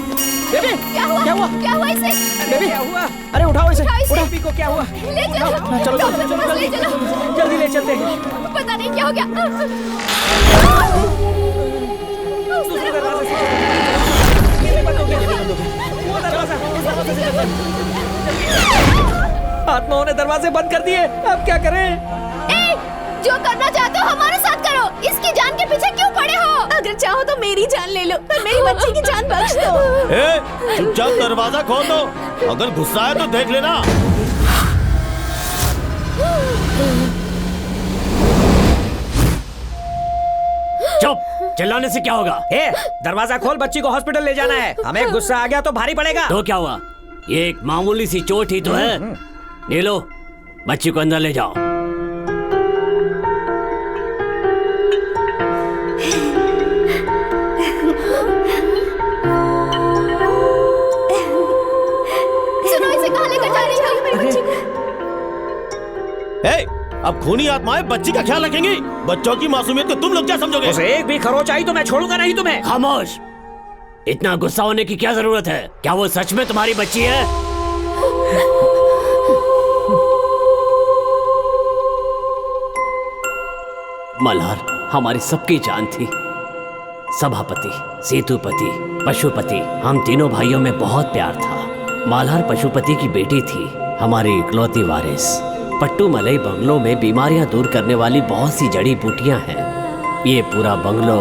बेबी, क्या हुआ? क्या हुआ इसे? बेबी, क्या हुआ? अरे उठाओ इसे। बेबी को क्या हुआ? ले चलो। चलो ले चलो। जल्दी ले चलते हैं। पता नहीं क्या हो गया। आत्माओं ने दरवाजे बंद कर दिए, अब क्या करें? जो करना चाहते हो हमारे साथ करो, इसकी जान के पीछे क्यों पड़े हो? अगर चाहो तो मेरी जान ले लो, पर मेरी बच्ची की जान बख्श दो। चुपचाप दरवाजा खोल दो, अगर गुस्सा है तो देख लेना। चुप, चिल्लाने से क्या होगा? दरवाजा खोल, बच्ची को हॉस्पिटल ले जाना है। हमें गुस्सा आ गया तो भारी पड़ेगा। तो क्या हुआ? ये एक मामूली सी चोट ही तो है। ले लो, बच्ची को अंदर ले जाओ। सुनो, इसे कहाँ लेकर जा रही हो? मेरी बच्ची को। अब खूनी आत्माएं बच्ची का ख्याल रखेंगी। बच्चों की मासूमियत को तुम लोग क्या समझोगे? उसे एक भी खरोच आई तो मैं छोड़ूंगा नहीं तुम्हें। खामोश। इतना गुस्सा होने की क्या जरूरत है? क्या वो सच में तुम्हारी बच्ची है? मल्हार हमारी सबकी जान थी। सभापति, सेतुपति, पशुपति, हम तीनों भाइयों में बहुत प्यार था। मल्हार पशुपति की बेटी थी, हमारी इकलौती वारिस। पट्टू मलाई बंगलो में बीमारियां दूर करने वाली बहुत सी जड़ी बूटियां हैं। ये पूरा बंगलो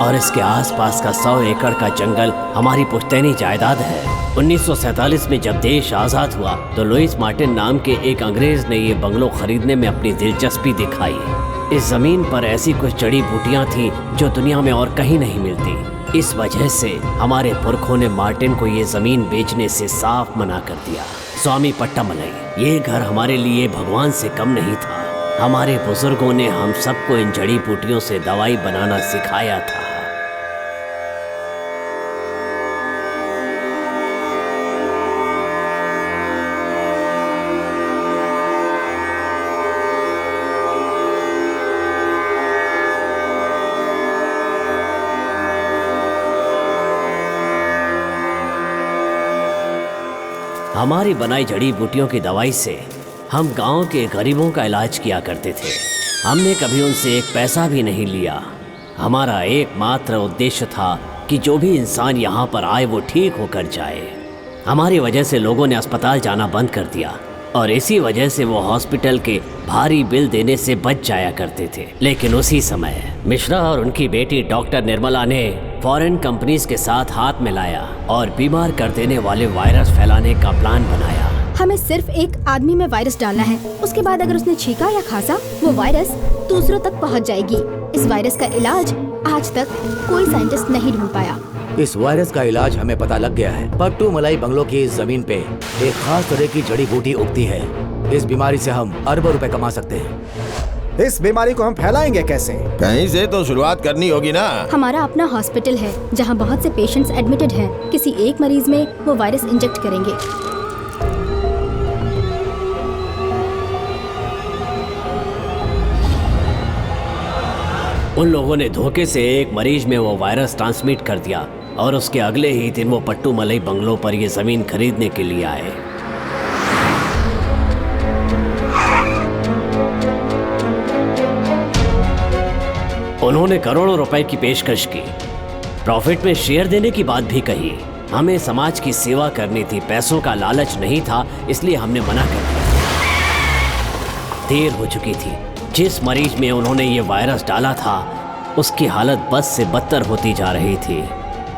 और इसके आसपास का 100 एकड़ का जंगल हमारी पुश्तैनी जायदाद है। 1947 में जब देश आजाद हुआ तो लुइस मार्टिन नाम के एक अंग्रेज ने ये बंगलो खरीदने में अपनी दिलचस्पी दिखाई। इस जमीन पर ऐसी कुछ जड़ी बूटियां थी जो दुनिया में और कहीं नहीं मिलती। इस वजह से हमारे पुरखों ने मार्टिन को ये जमीन बेचने से साफ मना कर दिया। स्वामी पट्टामलाई, ये घर हमारे लिए भगवान से कम नहीं था। हमारे बुजुर्गों ने हम सबको इन जड़ी बूटियों से दवाई बनाना सिखाया था। हमारी बनाई जड़ी बूटियों की दवाई से हम गांव के गरीबों का इलाज किया करते थे। हमने कभी उनसे एक पैसा भी नहीं लिया। हमारा एकमात्र उद्देश्य था कि जो भी इंसान यहाँ पर आए वो ठीक होकर जाए। हमारी वजह से लोगों ने अस्पताल जाना बंद कर दिया और इसी वजह से वो हॉस्पिटल के भारी बिल देने से बच जाया करते थे। लेकिन उसी समय मिश्रा और उनकी बेटी डॉक्टर निर्मला ने फॉरेन कंपनीज के साथ हाथ मिलाया और बीमार कर देने वाले वायरस फैलाने का प्लान बनाया। हमें सिर्फ एक आदमी में वायरस डालना है। उसके बाद अगर उसने छींका या खांसा, वो वायरस दूसरों तक पहुंच जाएगी। इस वायरस का इलाज आज तक कोई साइंटिस्ट नहीं ढूंढ पाया। इस वायरस का इलाज हमें पता लग गया है। पट्टू मलाई बंगलो की इस जमीन पे एक खास तरह की जड़ी बूटी उगती है। इस बीमारी से हम अरबों रुपए कमा सकते हैं। इस बीमारी को हम फैलाएंगे कैसे? कहीं से तो शुरुआत करनी होगी ना। हमारा अपना हॉस्पिटल है जहां बहुत से पेशेंट्स एडमिटेड हैं। किसी एक मरीज में वो वायरस इंजेक्ट करेंगे। उन लोगों ने धोखे से एक मरीज में वो वायरस ट्रांसमिट कर दिया और उसके अगले ही दिन वो पट्टू मलाई बंगलो पर ये जमीन खरीदने के लिए आए। उन्होंने करोड़ों रुपए की पेशकश की। प्रॉफिट में शेयर देने की बात भी कही। हमें समाज की सेवा करनी थी, पैसों का लालच नहीं था, इसलिए हमने मना कर दिया। देर हो चुकी थी। जिस मरीज में उन्होंने ये वायरस डाला था उसकी हालत बद से बदतर होती जा रही थी।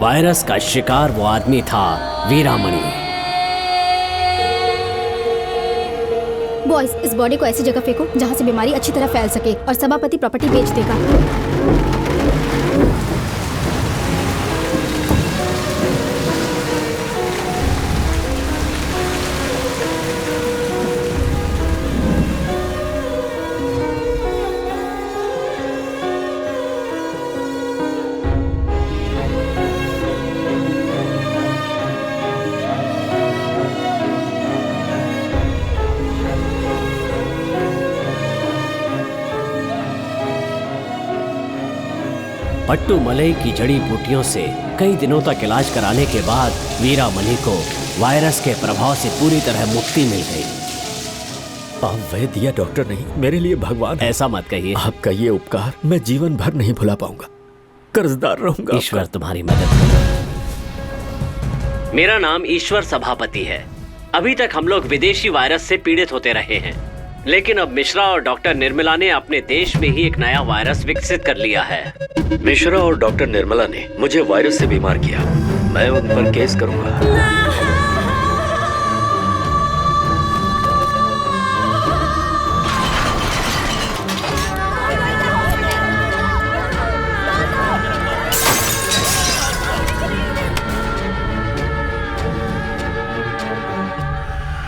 वायरस का शिकार वो आदमी था वीरामणि। बॉयज, इस बॉडी को ऐसी जगह फेंको जहां से बीमारी अच्छी तरह फैल सके और सभापति प्रॉपर्टी बेच देगा। पट्टू मलाई की जड़ी बूटियों से कई दिनों तक इलाज कराने के बाद वीरामणि को वायरस के प्रभाव से पूरी तरह मुक्ति मिल गई। आप वैद्य या डॉक्टर नहीं, मेरे लिए भगवान। ऐसा मत कहिए। आपका ये उपकार मैं जीवन भर नहीं भुला पाऊंगा। कर्जदार रहूंगा। ईश्वर तुम्हारी मदद करे। मेरा नाम ईश्वर सभापति है। अभी तक हम लोग विदेशी वायरस से पीड़ित होते रहे हैं, लेकिन अब मिश्रा और डॉक्टर निर्मला ने अपने देश में ही एक नया वायरस विकसित कर लिया है। मिश्रा और डॉक्टर निर्मला ने मुझे वायरस से बीमार किया। मैं उन पर केस करूंगा।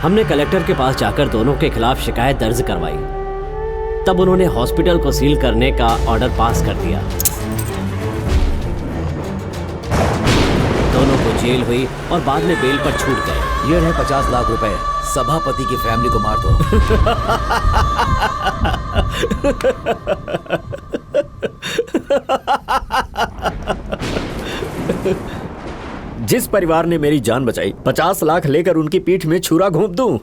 हमने कलेक्टर के पास जाकर दोनों के खिलाफ शिकायत दर्ज करवाई। तब उन्होंने हॉस्पिटल को सील करने का ऑर्डर पास कर दिया। दोनों को जेल हुई और बाद में बेल पर छूट गए। ये रहे 50 लाख रुपए। सभापति की फैमिली को मार दो। जिस परिवार ने मेरी जान बचाई, 50 लाख लेकर उनकी पीठ में छुरा घोंप दूं।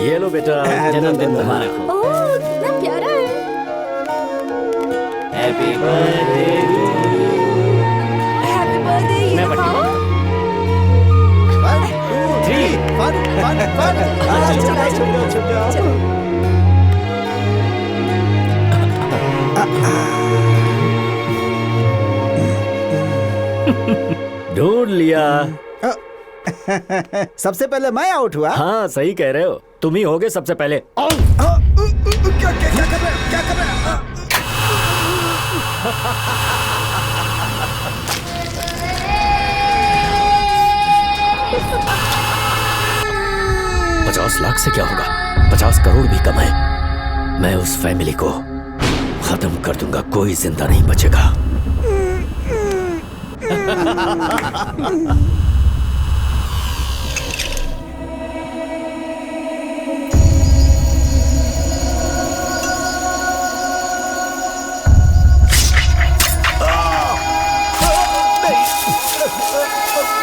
ये लो बेटा, जन्मदिन मुबारक हो। ओह, कितना प्यारा है। हैप्पी बर्थडे टू भैया। सबसे पहले मैं आउट हुआ। हाँ सही कह रहे हो, तुम ही होगे सबसे पहले। क्या कर रहे हो? क्या कर रहे हो? 50 लाख से क्या होगा, 50 करोड़ भी कम है। मैं उस फैमिली को खत्म कर दूंगा, कोई जिंदा नहीं बचेगा।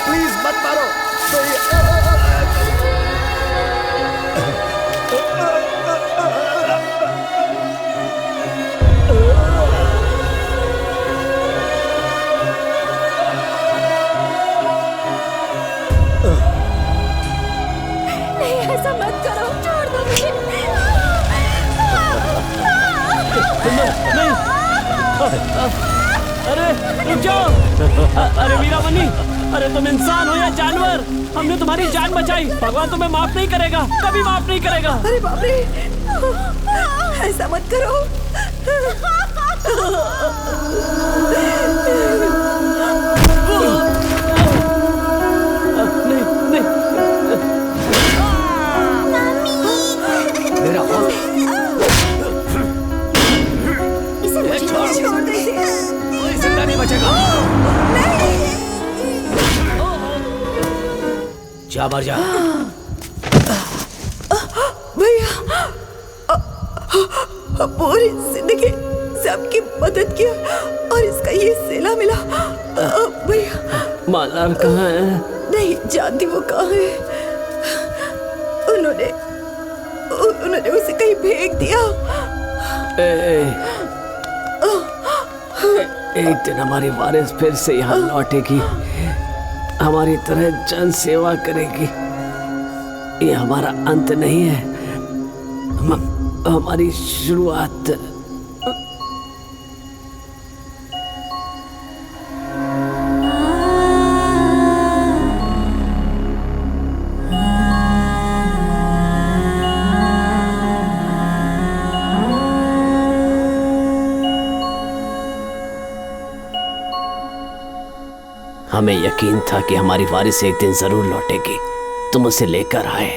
प्लीज मत मारो। नहीं, ऐसा मत करो, छोड़ दो मुझे। नहीं, अरे रुक जाओ। अरे वीरामणि, अरे तुम इंसान हो या जानवर, हमने तुम्हारी जान बचाई, भगवान तुम्हें माफ नहीं करेगा, कभी माफ नहीं करेगा। अरे बाप रे, ऐसा मत करो। मेरा इसे मुझे छोड़ दे। कोई जिंदा नहीं बचेगा। जा मर जा। भैया, पूरी जिंदगी सबकी मदद किया और इसका ये सिला मिला। भैया मालार कहाँ है? नहीं जानती वो कहाँ है। उन्होंने उसे कहीं फेंक दिया। एक दिन हमारी वारिस फिर से यहाँ लौटेगी, हमारी तरह जन सेवा करेगी। ये हमारा अंत नहीं है, हमारी शुरुआत। हमें यकीन था कि हमारी वारिस एक दिन जरूर लौटेगी, तुम उसे लेकर आए।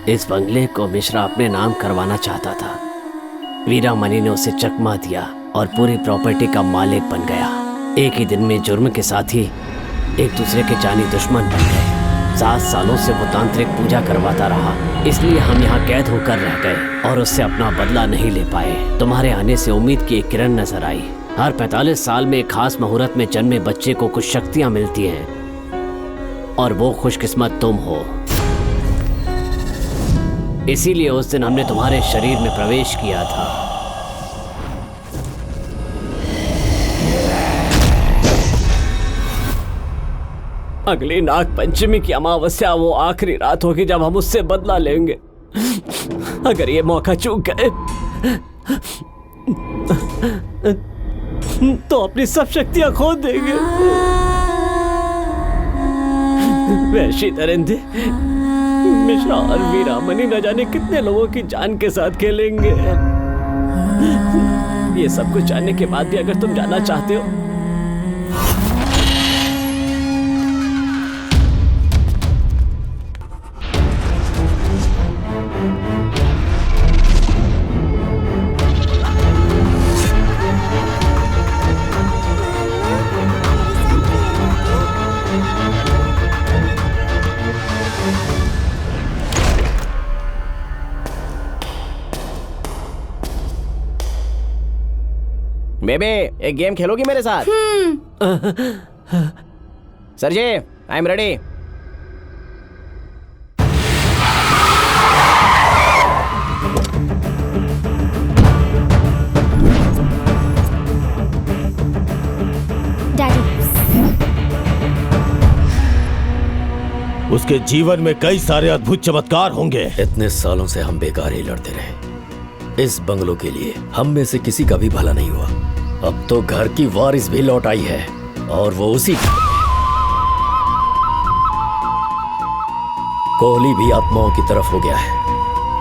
इस बंगले को मिश्रा अपने नाम करवाना चाहता था। वीरामणि ने उसे चकमा दिया और पूरी प्रॉपर्टी का मालिक बन गया। एक ही दिन में जुर्म के साथी एक दूसरे के जानी दुश्मन बन गए। 7 सालों से वो तांत्रिक पूजा करवाता रहा, इसलिए हम यहाँ कैद होकर रह गए और उससे अपना बदला नहीं ले पाए। तुम्हारे आने से उम्मीद की एक किरण नजर आई। हर 45 साल में एक खास मुहूर्त में जन्मे बच्चे को कुछ शक्तियाँ मिलती हैं और वो खुशकिस्मत तुम हो। इसीलिए उस दिन हमने तुम्हारे शरीर में प्रवेश किया था। अगली नाग पंचमी की अमावस्या वो आखिरी रात होगी जब हम उससे बदला लेंगे। अगर ये मौका चूक गए तो अपनी सब शक्तियां खो देंगे। वैशी दरिंदे मिश्रा और वीरामणि न जाने कितने लोगों की जान के साथ खेलेंगे। ये सब कुछ जानने के बाद भी अगर तुम जाना चाहते हो बेबे, एक गेम खेलोगी मेरे साथ? Sergey, I am ready. उसके जीवन में कई सारे अद्भुत चमत्कार होंगे। इतने सालों से हम बेकार ही लड़ते रहे। इस बंगलों के लिए हम में से किसी का भी भला नहीं हुआ। अब तो घर की वारिस भी लौट आई है और वो उसी कोहली भी आत्माओं की तरफ हो गया है।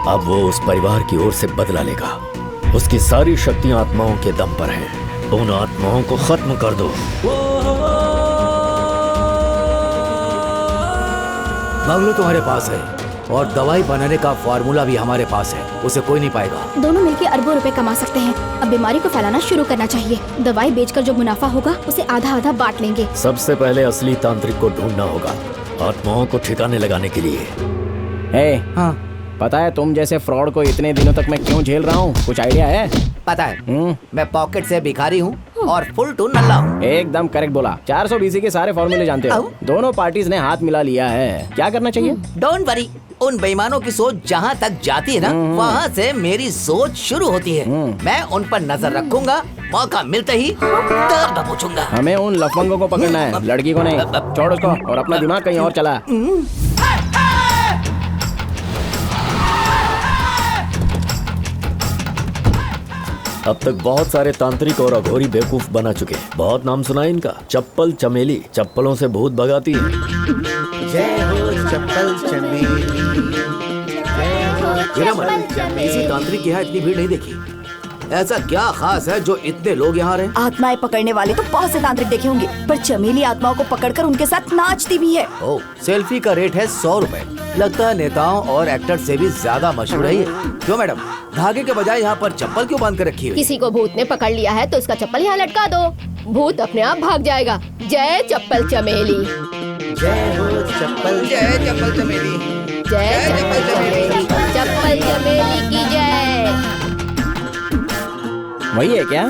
अब वो उस परिवार की ओर से बदला लेगा। उसकी सारी शक्तियां आत्माओं के दम पर हैं। उन आत्माओं को खत्म कर दो। बंगलो तुम्हारे पास है और दवाई बनाने का फार्मूला भी हमारे पास है। उसे कोई नहीं पाएगा। दोनों मिलकर अरबों रुपए कमा सकते हैं। अब बीमारी को फैलाना शुरू करना चाहिए। दवाई बेचकर जो मुनाफा होगा उसे आधा आधा बांट लेंगे। सबसे पहले असली तांत्रिक को ढूंढना होगा, आत्माओं को ठिकाने लगाने के लिए। हाँ, पता है तुम जैसे फ्रॉड को इतने दिनों तक मैं क्यों झेल रहा हूँ? कुछ आइडिया है? पता है, मैं पॉकेट से भिखारी हूँ और फुल टू नल्ला हूँ। एकदम करेक्ट बोला। 400 BC के सारे फॉर्मूले जानते हो। दोनों पार्टीज ने हाथ मिला लिया है। क्या करना चाहिए? डोंट वरी, उन बेईमानों की सोच जहाँ तक जाती है ना, वहाँ से मेरी सोच शुरू होती है। मैं उन पर नजर रखूंगा, मौका मिलते ही दर्द पूछूंगा। हमें उन लफंगों को पकड़ना है, लड़की को नहीं। छोड़ उसको और अपना दिमाग कहीं और चला। अब तक बहुत सारे तांत्रिक और अघोरी बेवकूफ बना चुके हैं। बहुत नाम सुना है इनका। चप्पल चमेली, चप्पलों से भूत भगाती है। जय हो चप्पल चमेली, किसी तांत्रिक के यहाँ इतनी भीड़ नहीं देखी। ऐसा क्या खास है जो इतने लोग यहाँ रहे? आत्माएं पकड़ने वाले तो बहुत से तांत्रिक देखे होंगे, पर चमेली आत्माओं को पकड़कर उनके साथ नाचती भी है। ओह, सेल्फी का रेट है 100 रुपए। लगता है नेताओं और एक्टर से भी ज्यादा मशहूर है ये। क्यों मैडम, धागे के बजाय यहाँ पर चप्पल क्यों बांध कर रखी है? किसी को भूत ने पकड़ लिया है तो उसका चप्पल यहाँ लटका दो, भूत अपने आप भाग जाएगा। जय चप्पल चमेली। जय हो चप्पल, जय चप्पल चमेली, जय चप्पल चमेली, चप्पल चमेली की जय। वही है क्या?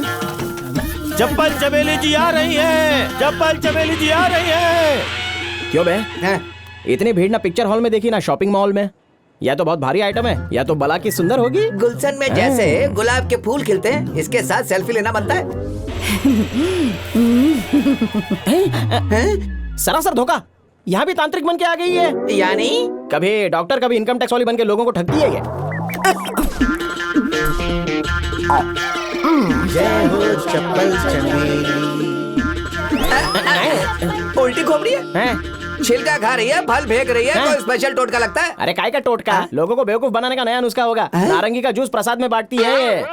चप्पल चमेली जी आ रही है। चप्पल चमेली जी आ रही है। क्यों बे? इतनी भीड़ ना पिक्चर हॉल में देखी ना शॉपिंग मॉल में। या तो बहुत भारी आइटम है या तो बला की सुंदर होगी। गुलशन में जैसे गुलाब के फूल खिलते हैं, इसके साथ सेल्फी लेना बनता है। सरासर धोखा। यहाँ भी तांत्रिक बन के आ गई है। यानी कभी डॉक्टर कभी इनकम टैक्स वाली बन के लोगों को ठगती है क्या? जय हो चप्पल चमेली। उल्टी खोपड़ी है, छिलका खा रही है, फल फेंक रही है, कोई स्पेशल टोटका लगता है? अरे काय का टोटका? लोगों को बेवकूफ बनाने का नया नुस्खा होगा। नारंगी का जूस प्रसाद में बांटती है ये।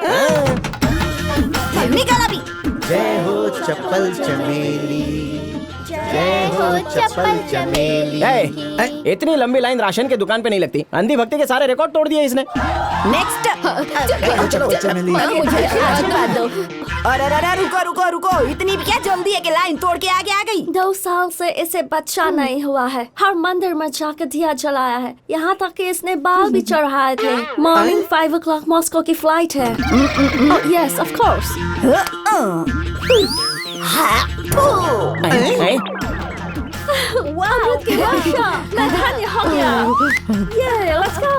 निकाला भी। जय हो चप्पल चमेली, जय हो चप्पल चमेली। इतनी लंबी लाइन राशन के दुकान पे नहीं लगती। अंधी भक्ति के सारे रिकॉर्ड तोड़ दिए इसने। नेक्स्ट। अरे रुको रुको, इतनी भी क्या जल्दी है कि लाइन तोड़ के आगे आ गई? 2 साल से इसे बच्चा नहीं हुआ है। हर मंदिर में जाकर दिया जलाया है, यहाँ तक कि इसने बाल भी चढ़ाए थे। मॉर्निंग 5 o'clock मॉस्को की फ्लाइट है। Yes of course. वाह, मैं धन्य हो गया। ये लेट्स गो।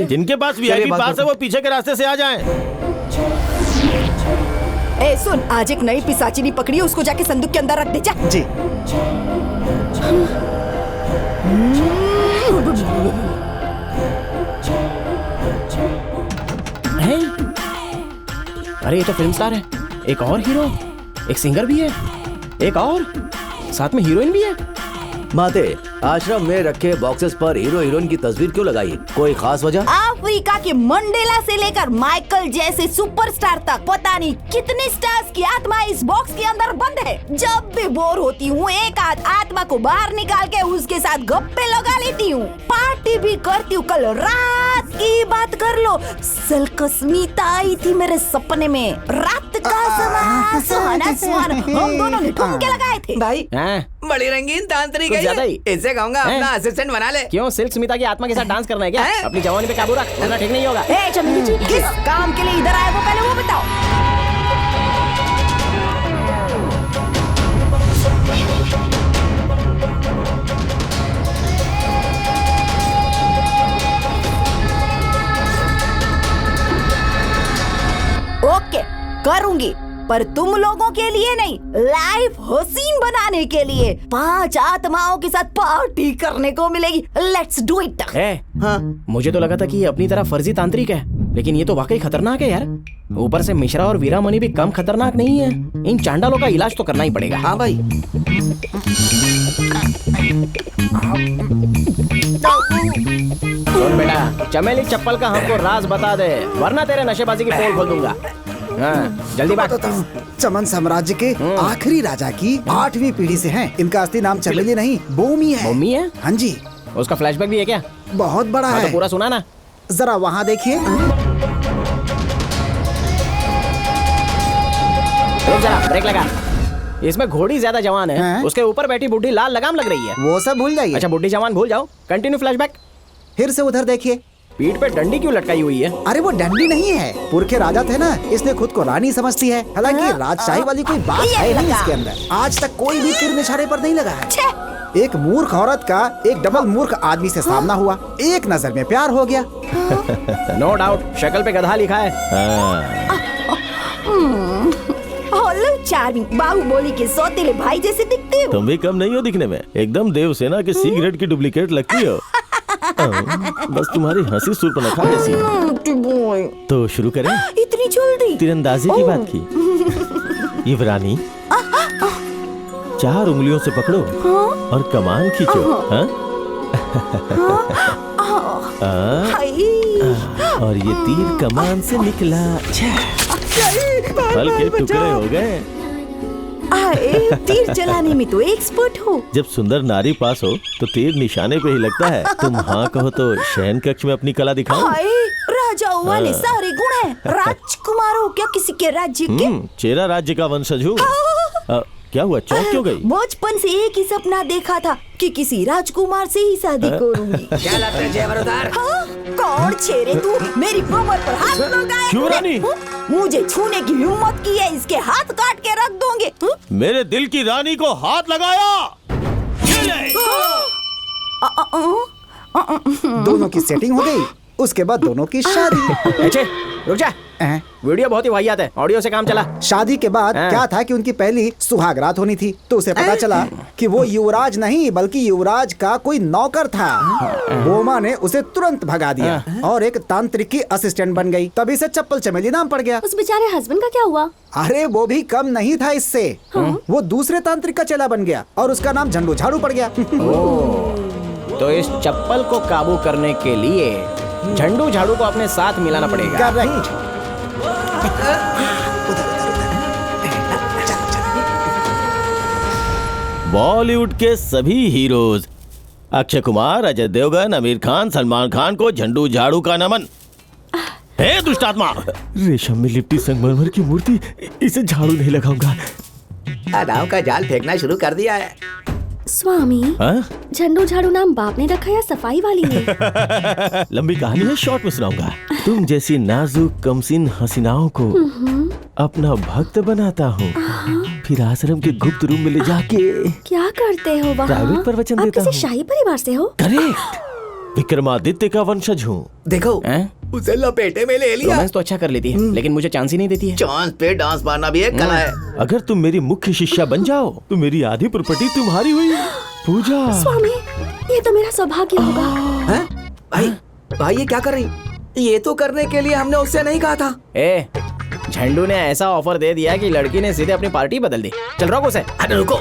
जिनके पास वीआईपी पास है वो पीछे के रास्ते से आ जाएं। ए सुन, आज एक नई पिशाचिनी पकड़ी है, उसको जाके संदूक के अंदर रख दे। जा जी। अरे ये तो फिल्म स्टार है। एक और हीरो, एक सिंगर भी है, एक और साथ में हीरोइन भी है। माते, आश्रम में रखे बॉक्सेस पर हीरो हीरोइन की तस्वीर क्यों लगाई? कोई खास वजह? अफ्रीका के मंडेला से लेकर माइकल जैसे सुपरस्टार तक पता नहीं कितने स्टार्स की आत्मा इस बॉक्स के अंदर बंद है। जब भी बोर होती हूँ एक आध आत्मा को बाहर निकाल के उसके साथ गप्पे लगा लेती हूँ, पार्टी भी करती हूँ। कल रात की बात कर लो, सलकस्मिता आई थी मेरे सपने में। रात का समय सुहाना सुहाना, हम दोनों ने ठुमके लगाए थे। भाई बड़ी रंगीन तांत्रिक है ये। इससे कहूँगा अपना असिस्टेंट बना ले। क्यों, सिल्क स्मिता की आत्मा के साथ डांस करना है क्या? अपनी जवानी पे काबू रख, वरना ठीक नहीं होगा। ए चमेली जी, किस काम के लिए इधर आए वो पहले वो बताओ। ओके करूंगी, पर तुम लोगों के लिए नहीं, लाइफ हसीन बनाने के लिए 5 आत्माओं के साथ पार्टी करने को मिलेगी। Let's do it. मुझे तो लगा था कि ये अपनी तरह फर्जी तांत्रिक है, लेकिन ये तो वाकई खतरनाक है यार। ऊपर से मिश्रा और वीरामणि भी कम खतरनाक नहीं है। इन चांडालों का इलाज तो करना ही पड़ेगा। हाँ भाई। सुन बेटा, चमेली चप्पल का हमको राज बता दे, वरना तेरे नशेबाजी की पोल खोल दूंगा। हाँ, जल्दी बात। चमन साम्राज्य के आखिरी राजा की 8वीं पीढ़ी से हैं। इनका असली नाम चमेली नहीं, बोमी है। बोमी है? हाँ जी। उसका फ्लैशबैक भी है क्या? बहुत बड़ा है। तो पूरा सुना ना। जरा वहाँ देखिए। जरा ब्रेक लगा। इसमें घोड़ी ज्यादा जवान है, उसके ऊपर बैठी बुढ़ी लाल लगाम लग रही है। वो सब भूल जाइए। अच्छा, बुढ़ी जवान भूल जाओ। Continue flashback. फिर से उधर देखिए। पीठ पे डंडी क्यों लटकाई हुई है? अरे वो डंडी नहीं है, पुरखे राजा थे ना, इसने खुद को रानी समझती है। हालांकि राजशाही वाली कोई बात है नहीं इसके अंदर। आज तक कोई भी तीर निशाने पर नहीं लगा है। एक मूर्ख औरत का एक डबल मूर्ख आदमी से सामना हुआ, एक नजर में प्यार हो गया। नो डाउट, शक्ल पे गधा लिखा है। चार्मिंग, बाहुबली के सौतेले भाई जैसे दिखते हो। तुम भी कम नहीं हो दिखने में, एकदम देवसेना के सिगरेट की डुप्लीकेट लगती हो। बस तुम्हारी हंसी सूर्पनखा जैसी। तो शुरू करें? इतनी जल्दी? तीरंदाजी की बात की। युवरानी, 4 उंगलियों से पकड़ो और कमान खींचो। और ये तीर कमान से निकला, फल के टुकड़े हो गए। तीर चलाने में तो एक्सपर्ट हो। जब सुंदर नारी पास हो तो तीर निशाने पे ही लगता है। तुम हाँ कहो तो शयन कक्ष में अपनी कला दिखाओ। राजाओं वाले सारे गुण हैं। राजकुमार हो क्या किसी के राज्य के? चेरा राज्य का वंशज हूँ। क्या हुआ, चौंक क्यों गई? बचपन से एक ही सपना देखा था कि किसी राजकुमार से ही शादी करूंगी। क्या लगता है जेवरदार? कौन छेरे तू? मेरी कमर पर हाथ लगाया। क्यों रानी? मुझे छूने की हिम्मत की है, इसके हाथ काट के रख दूंगे। मेरे दिल की रानी को हाथ लगाया। दोनों की सेटिंग हो गई, उसके बाद दोनों की शादी। रुक जा, वीडियो बहुत ही वाहियात है, ऑडियो से काम चला। शादी के बाद क्या था कि उनकी पहली सुहाग रात होनी थी, तो उसे पता चला कि वो युवराज नहीं बल्कि युवराज का कोई नौकर था। बोमा ने उसे तुरंत भगा दिया और एक तांत्रिक की असिस्टेंट बन गई। तभी से चप्पल चमेली नाम पड़ गया। उस बेचारे हस्बैंड का क्या हुआ? अरे वो भी कम नहीं था इससे। वो दूसरे तांत्रिक का चेला बन गया और उसका नाम झंडू झाड़ू पड़ गया। तो इस चप्पल को काबू करने के लिए झंडू झाड़ू को अपने साथ मिलाना पड़ेगा। कर रही। बॉलीवुड के सभी हीरोज अक्षय कुमार, अजय देवगन, आमिर खान, सलमान खान को झंडू झाड़ू का नमन। हे दुष्टात्मा, रेशम में लिपटी संगमरमर की मूर्ति, इसे झाड़ू नहीं लगाऊंगा। अदाओं का जाल फेंकना शुरू कर दिया है। स्वामी, हाँ? झंडू झाड़ू नाम बाप ने रखा या सफाई वाली ने? लंबी कहानी है, शॉर्ट में सुनाऊंगा। तुम जैसी नाजुक कमसिन हसीनाओं को अपना भक्त बनाता हूँ, फिर आश्रम के गुप्त रूम में ले जाके क्या करते हो वहाँ? प्राइवेट प्रवचन आप देता किसी हूँ। शाही परिवार से हो? करेक्ट, विक्रमादित्य का वंशज हूँ। देखो उसे लपेटे में ले लिया। रोमांस तो अच्छा कर लेती है, लेकिन मुझे चांस ही नहीं देती है। चांस पे डांस मारना भी एक कला है। अगर तुम मेरी मुख्य शिष्या बन जाओ तो मेरी आधी प्रॉपर्टी तुम्हारी हुई। पूजा। स्वामी, ये तो मेरा सौभाग्य होगा। हैं? भाई ये क्या कर रही? ये तो करने के लिए हमने उससे नहीं कहा था। ए, झंडू ने ऐसा ऑफर दे दिया कि लड़की ने सीधे अपनी पार्टी बदल दी। चल रोको उसे। अरे रुको,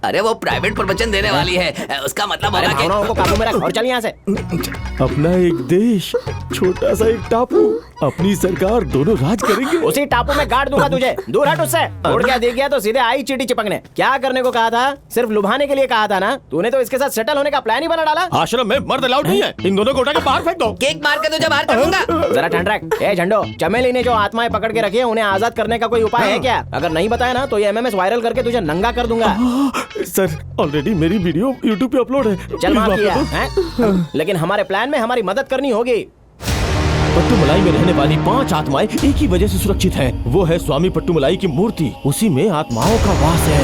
अरे वो प्राइवेट प्रवचन देने वाली है, उसका मतलब होगा कि भावनाओं को काबू में रख और चल यहाँ से। अपना एक देश, छोटा सा एक टापू, अपनी सरकार, दोनों राज करेंगे। उसी टापू में गाड़ दूंगा तुझे, दूर हट उससे। उड़ गया दिख गया तो सीधे आई चीटी चिपकने। क्या करने को कहा था? सिर्फ लुभाने के लिए कहा था ना? तूने तो इसके साथ सेटल होने का प्लान ही बना डाला। आश्रम में मर्द अलाउड नहीं है, इन दोनों को उठा के बाहर फेंक दो। केक मार के तुझे बाहर कर दूंगा। जरा ठंड रख। ए झंडो, चमेली ने जो आत्माएं पकड़ के रखी है उन्हें आजाद करने का कोई उपाय है क्या? अगर नहीं बताया ना तो ये MMS वायरल करके तुझे नंगा कर दूंगा। सर, ऑलरेडी मेरी वीडियो YouTube पे अपलोड है। चल माफ किया हैं? लेकिन हमारे प्लान में हमारी मदद करनी होगी। पट्टुमलाई में रहने वाली 5 आत्माएं एक ही वजह से सुरक्षित हैं। वो है स्वामी पट्टुमलाई की मूर्ति, उसी में आत्माओं का वास है।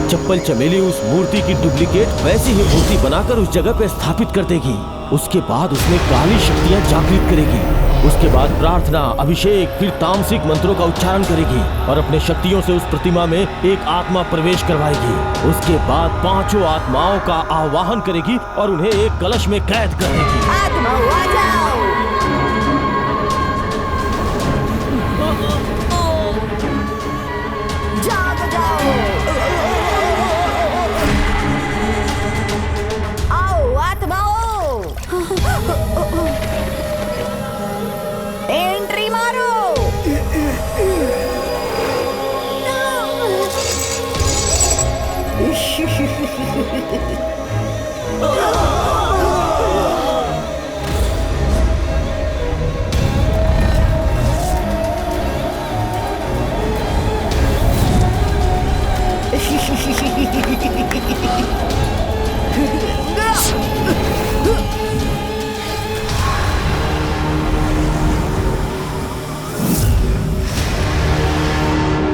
चप्पल चमेली उस मूर्ति की डुप्लीकेट वैसी ही मूर्ति बनाकर उस जगह पे स्थापित कर देगी। उसके बाद उसमें काली शक्तियां जागृत करेगी। उसके बाद प्रार्थना, अभिषेक, फिर तामसिक मंत्रों का उच्चारण करेगी और अपने शक्तियों से उस प्रतिमा में एक आत्मा प्रवेश करवाएगी। उसके बाद 5 आत्माओं का आवाहन करेगी और उन्हें एक कलश में कैद करेगी। आत्माओं आ जाओ। जाग जाओ। आओ आत्माओं, एंट्री मारो।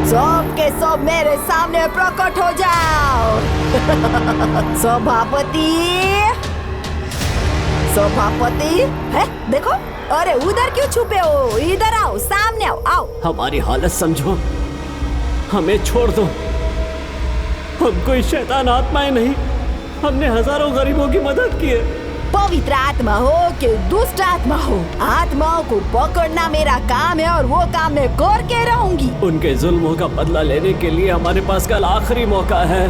सब के सब मेरे सामने प्रकट हो जाओ। सभापति, सभापति है, देखो। अरे उधर क्यों छुपे हो? इधर आओ, सामने आओ, आओ। हमारी हालत समझो, हमें छोड़ दो। हम कोई शैतान आत्माएं नहीं, हमने हजारों गरीबों की मदद की है। पवित्र आत्मा हो कि दुष्ट आत्मा हो, आत्माओं को पकड़ना मेरा काम है और वो काम मैं करके रहूंगी। उनके जुल्मों का बदला लेने के लिए हमारे पास कल आखिरी मौका है,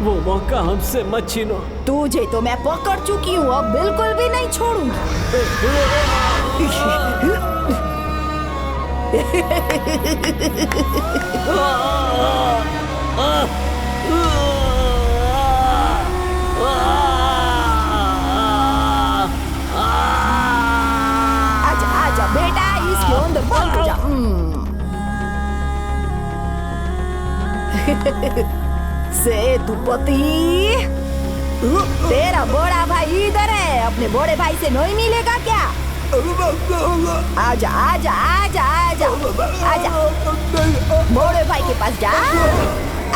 वो मौका हमसे मत छीनो। तुझे तो मैं पकड़ चुकी हूँ, अब बिल्कुल भी नहीं छोड़ूंगी। आजा आजा बेटा, इसके अंदर बंद हो जा। सेतुपति, तेरा बड़ा भाई इधर है, अपने बड़े भाई से नहीं मिलेगा क्या? आजा आजा आजा आजा आजा, बड़े भाई के पास जा।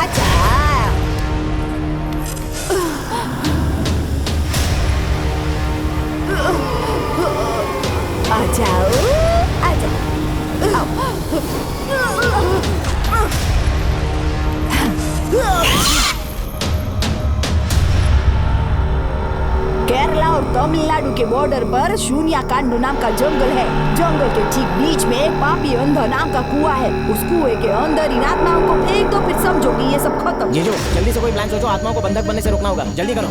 अच्छा आ जाओ, आ जाओ। केरला और तमिलनाडु के बॉर्डर पर शून्यकांड नाम का जंगल है। जंगल के ठीक बीच में एक पापी अंधा नाम का कुआं है। उस कुएं के अंदर इन आत्माओं को फेंक दो, फिर समझो कि ये सब खत्म। जीजू, जल्दी से कोई प्लान सोचो, आत्माओं को बंधक बनने से रोकना होगा। जल्दी करो।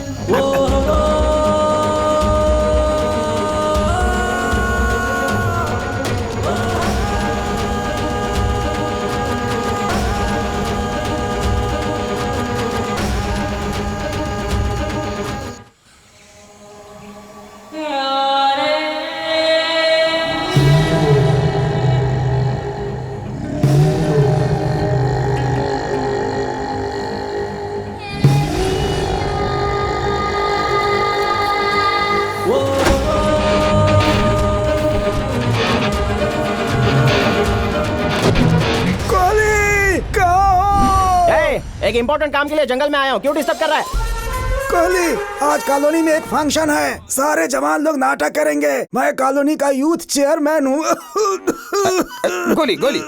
एक इम्पोर्टेंट काम के लिए जंगल में आया हूँ, क्यों डिस्टर्ब कर रहा है? कोहली, आज कॉलोनी में एक फंक्शन है, सारे जवान लोग नाटक करेंगे। मैं कॉलोनी का यूथ चेयरमैन हूँ। गोली गोली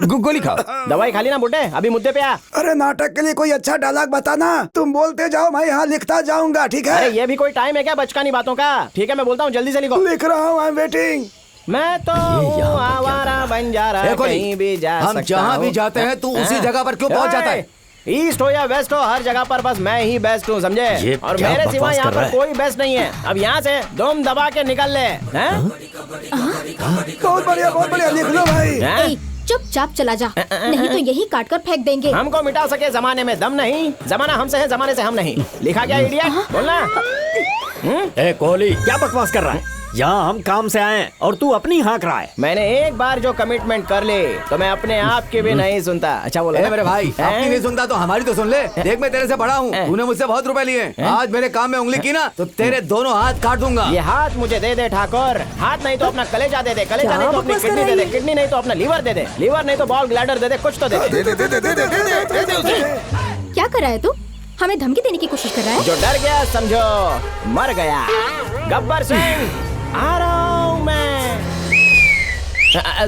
गोली खाओ। दवाई खा ली ना बुड्ढे, अभी मुद्दे पे आ। अरे नाटक के लिए कोई अच्छा डायलॉग बताना, तुम बोलते जाओ, मैं यहाँ लिखता जाऊंगा, ठीक है? अरे ये भी कोई टाइम है क्या बचकानी बातों का? ठीक है मैं बोलता हूँ, जल्दी से लिखो। लिख रहा हूँ, आई एम वेटिंग। मैं तो आवारा बंजारा, कहीं भी जा सकता हूँ। हम जहाँ भी जाते हैं तू उसी जगह पर क्यों पहुँच जाता है? ईस्ट हो या वेस्ट हो, हर जगग पर बस मैं ही बेस्ट हूँ, समझे? और मेरे सिवा यहाँ पर कोई बेस्ट नहीं है। अब यहाँ से दम दबा के निकल ले। बहुत बढ़िया, लिख लो भाई। चुपचाप चला जा, नहीं तो यही काट कर फेंक देंगे। हमको मिटा सके जमाने में दम नहीं, जमाना हमसे है, जमाने से हम नहीं। लिखा क्या इडियट? बोलना। ए कोहली, क्या बकवास कर रहा है? यहाँ हम काम से आए हैं और तू अपनी हाँक रहा है। मैंने एक बार जो कमिटमेंट कर ले तो मैं अपने आप की भी नहीं सुनता। अच्छा बोला मेरे भाई, आपकी नहीं सुनता तो हमारी तो सुन ले। देख मैं तेरे से बड़ा हूँ, तूने मुझसे बहुत रुपए लिए। आज मेरे काम में उंगली की ना तो तेरे दोनों हाथ काट दूंगा। ये हाथ मुझे दे दे ठाकुर, हाथ नहीं तो अपना कलेजा दे दे, कलेजा नहीं तो अपनी किडनी दे दे, किडनी नहीं तो अपना लीवर दे दे, लीवर नहीं तो बॉल ग्लैडर दे दे, कुछ तो दे दे। क्या कर रहा है तू? हमें धमकी देने की कोशिश कर रहा है? जो डर गया समझो मर गया। गब्बर सिंह आ रहा हूँ मैं।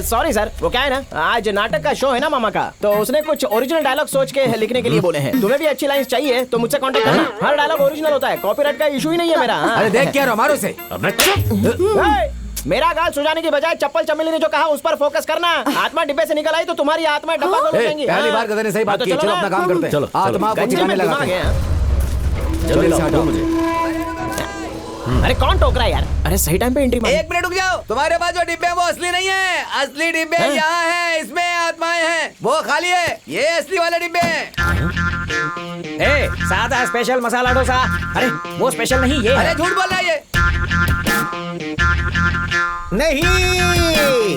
सॉरी सर, वो क्या है ना, आज नाटक का शो है ना मामा का, तो उसने कुछ ओरिजिनल डायलॉग सोच के लिखने के लिए बोले हैं। तुम्हें भी अच्छी लाइंस चाहिए तो मुझसे कांटेक्ट करना। हर डायलॉग ओरिजिनल होता है, कॉपीराइट का इशू ही नहीं है मेरा। अरे देख क्या हमारे से। मेरा गाल सुझाने की बजाय चप्पल चमेली ने जो कहा उस पर फोकस करना। आत्मा डिब्बे से निकल आई तो तुम्हारी आत्मा डब्बा खोल जाएंगी। पहली बार गधे ने सही बात की। चलो अपना काम करते हैं। चलो आत्मा को ठिकाने लगाते हैं। जल्दी से हटो मुझे। अरे कौन टोक रहा है यार? अरे सही टाइम पे एंट्री मार। एक मिनट रुक जाओ, तुम्हारे पास जो डिब्बे हैं वो असली नहीं है। असली डिब्बे यहाँ है, इसमें आत्माएं हैं, वो खाली है। ये असली वाले डिब्बे हैं। ए, सादा स्पेशल मसाला डोसा। अरे वो स्पेशल नहीं, ये अरे झूठ बोल रहा है ये। नहीं,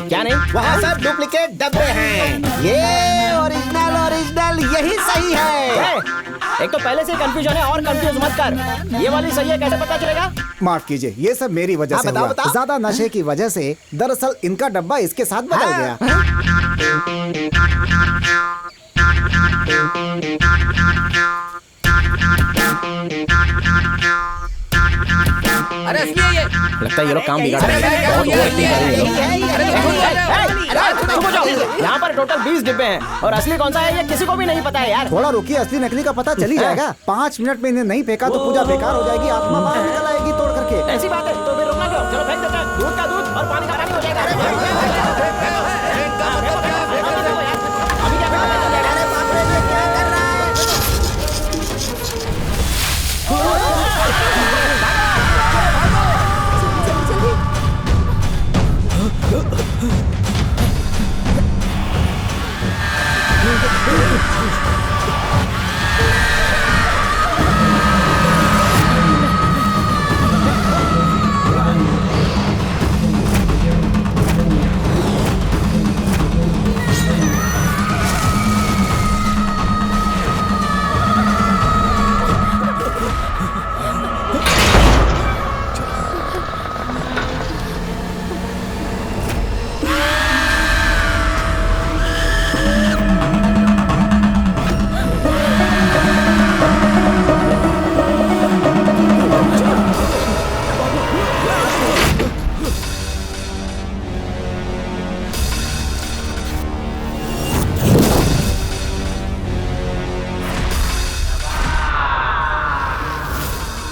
क्या नहीं? वहाँ सब डुप्लीकेट डब्बे हैं। ये ओरिजिनल यही सही है। एक तो पहले से कंफ्यूजन है और कंफ्यूज मत कर। ये वाली सही है, कैसे पता चलेगा? माफ कीजिए, ये सब मेरी वजह से हुआ। ज्यादा नशे की वजह से दरअसल इनका डब्बा इसके साथ बदल गया। अरे असली है ये। लगता है ये लोग काम बिगाड़ रहे हैं। यहाँ पर टोटल 20 डिब्बे हैं और असली कौन सा है ये किसी को भी नहीं पता है यार। थोड़ा रुकिए, असली नकली का पता चल ही जाएगा। 5 मिनट में इन्हें नहीं फेंका तो पूजा बेकार हो जाएगी, आत्मा बाहर निकल आएगी तोड़ करके। ऐसी बात है तो फिर रोकना क्यों? चलो फेंक देते हैं। दूध का दूध और पानी का पानी हो जाएगा। अभी क्या फेंका?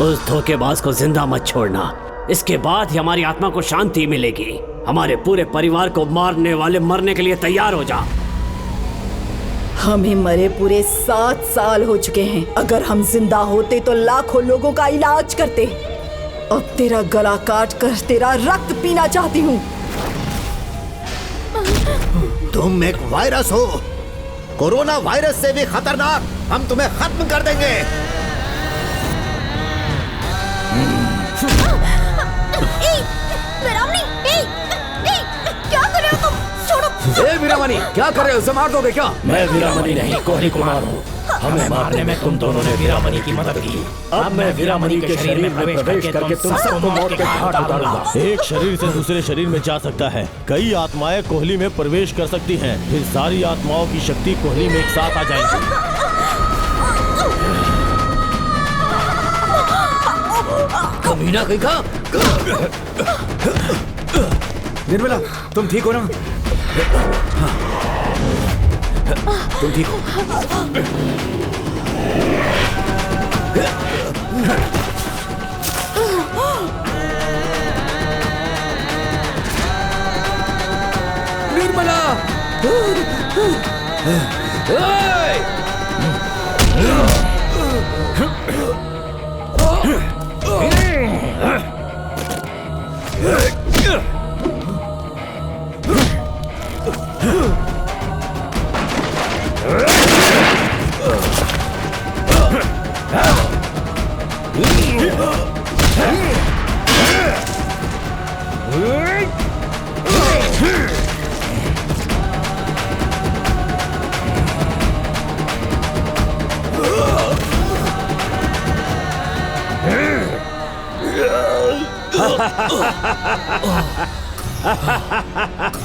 उस धोखेबाज को जिंदा मत छोड़ना, इसके बाद ही हमारी आत्मा को शांति मिलेगी। हमारे पूरे परिवार को मारने वाले मरने के लिए तैयार हो जा। हमें मरे पूरे 7 साल हो चुके हैं। अगर हम जिंदा होते तो लाखों लोगों का इलाज करते। अब तेरा गला काट कर तेरा रक्त पीना चाहती हूँ। तुम एक वायरस हो, कोरोना वायरस से भी खतरनाक। हम तुम्हें खत्म कर देंगे। क्या कर रहे हो तुम? छोड़ो। ए वीरामणि, क्या कर रहे हो? उसे मार दोगे क्या? मैं वीरामणि नहीं, कोहली कुमार हूँ। हमें मारने में तुम दोनों ने वीरामणि की मदद की। अब मैं वीरामणि के शरीर में प्रवेश करके तुम सबको मौत के घाट उतारूंगा। एक शरीर से दूसरे शरीर में जा सकता है, कई आत्माएं कोहली में प्रवेश कर सकती हैं, फिर सारी आत्माओं की शक्ति कोहली में एक साथ आ जाएगी। कमीना कहीं का। निर्मला, तुम ठीक हो ना? हाँ। तुम ठीक हो? निर्मला!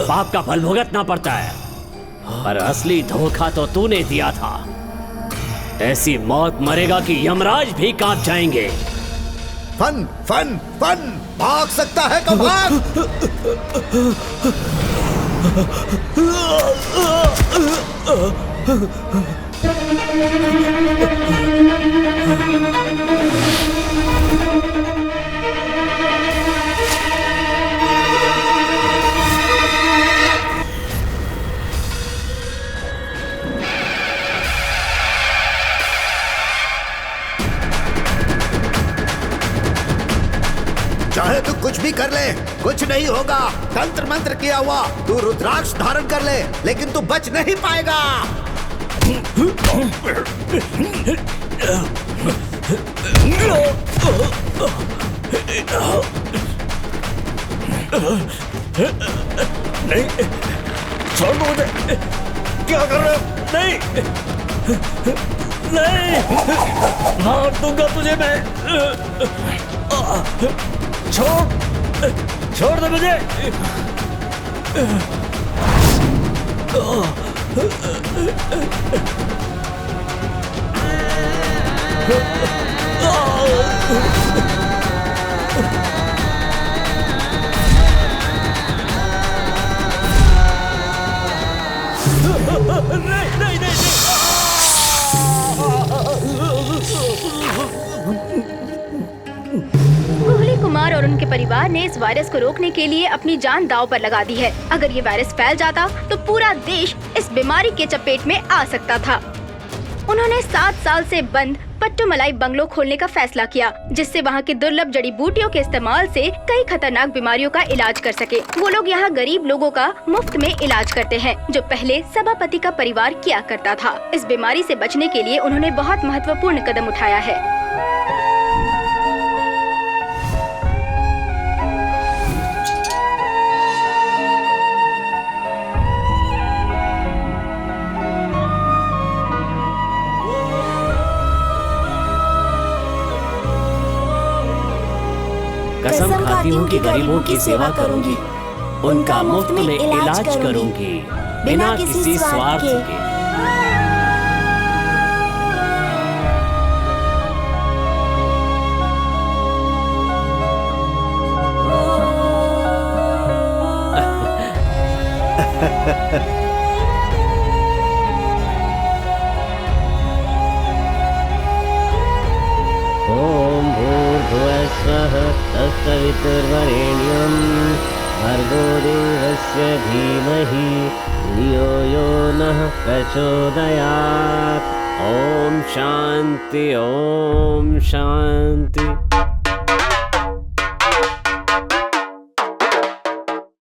पाप का फल भुगतना पड़ता है, पर असली धोखा तो तूने दिया था। ऐसी मौत मरेगा कि यमराज भी कांप जाएंगे। फन फन फन, भाग सकता है तो भाग। चाहे तू कुछ भी कर ले, कुछ नहीं होगा। तंत्र मंत्र किया हुआ तू रुद्राक्ष धारण कर ले, लेकिन तू बच नहीं पाएगा। नहीं, छोड़ दो मुझे। क्या कर रहे हो? नहीं, नहीं, मार दूंगा तुझे मैं। छोड़ दे मुझे। कोहली कुमार और उनके परिवार ने इस वायरस को रोकने के लिए अपनी जान दांव पर लगा दी है। अगर ये वायरस फैल जाता तो पूरा देश इस बीमारी के चपेट में आ सकता था। उन्होंने 7 साल से बंद पट्टुमलाई बंगलो खोलने का फैसला किया, जिससे वहाँ की दुर्लभ जड़ी बूटियों के इस्तेमाल से कई खतरनाक बीमारियों का इलाज कर सके। वो लोग यहाँ गरीब लोगों का मुफ्त में इलाज करते हैं, जो पहले सभापति का परिवार किया करता था। इस बीमारी से बचने के लिए उन्होंने बहुत महत्वपूर्ण कदम उठाया है। कसम खाती हूँ कि गरीबों की सेवा करूंगी, उनका मुफ्त में इलाज करूंगी, बिना किसी स्वार्थ के। ओम भूर्भुवस्वः तत्सवितुर्वरेण्यं भर्गो देवस्य धीमहि धियो यो नः प्रचोदयात्। ओम शांति, ओम शांति।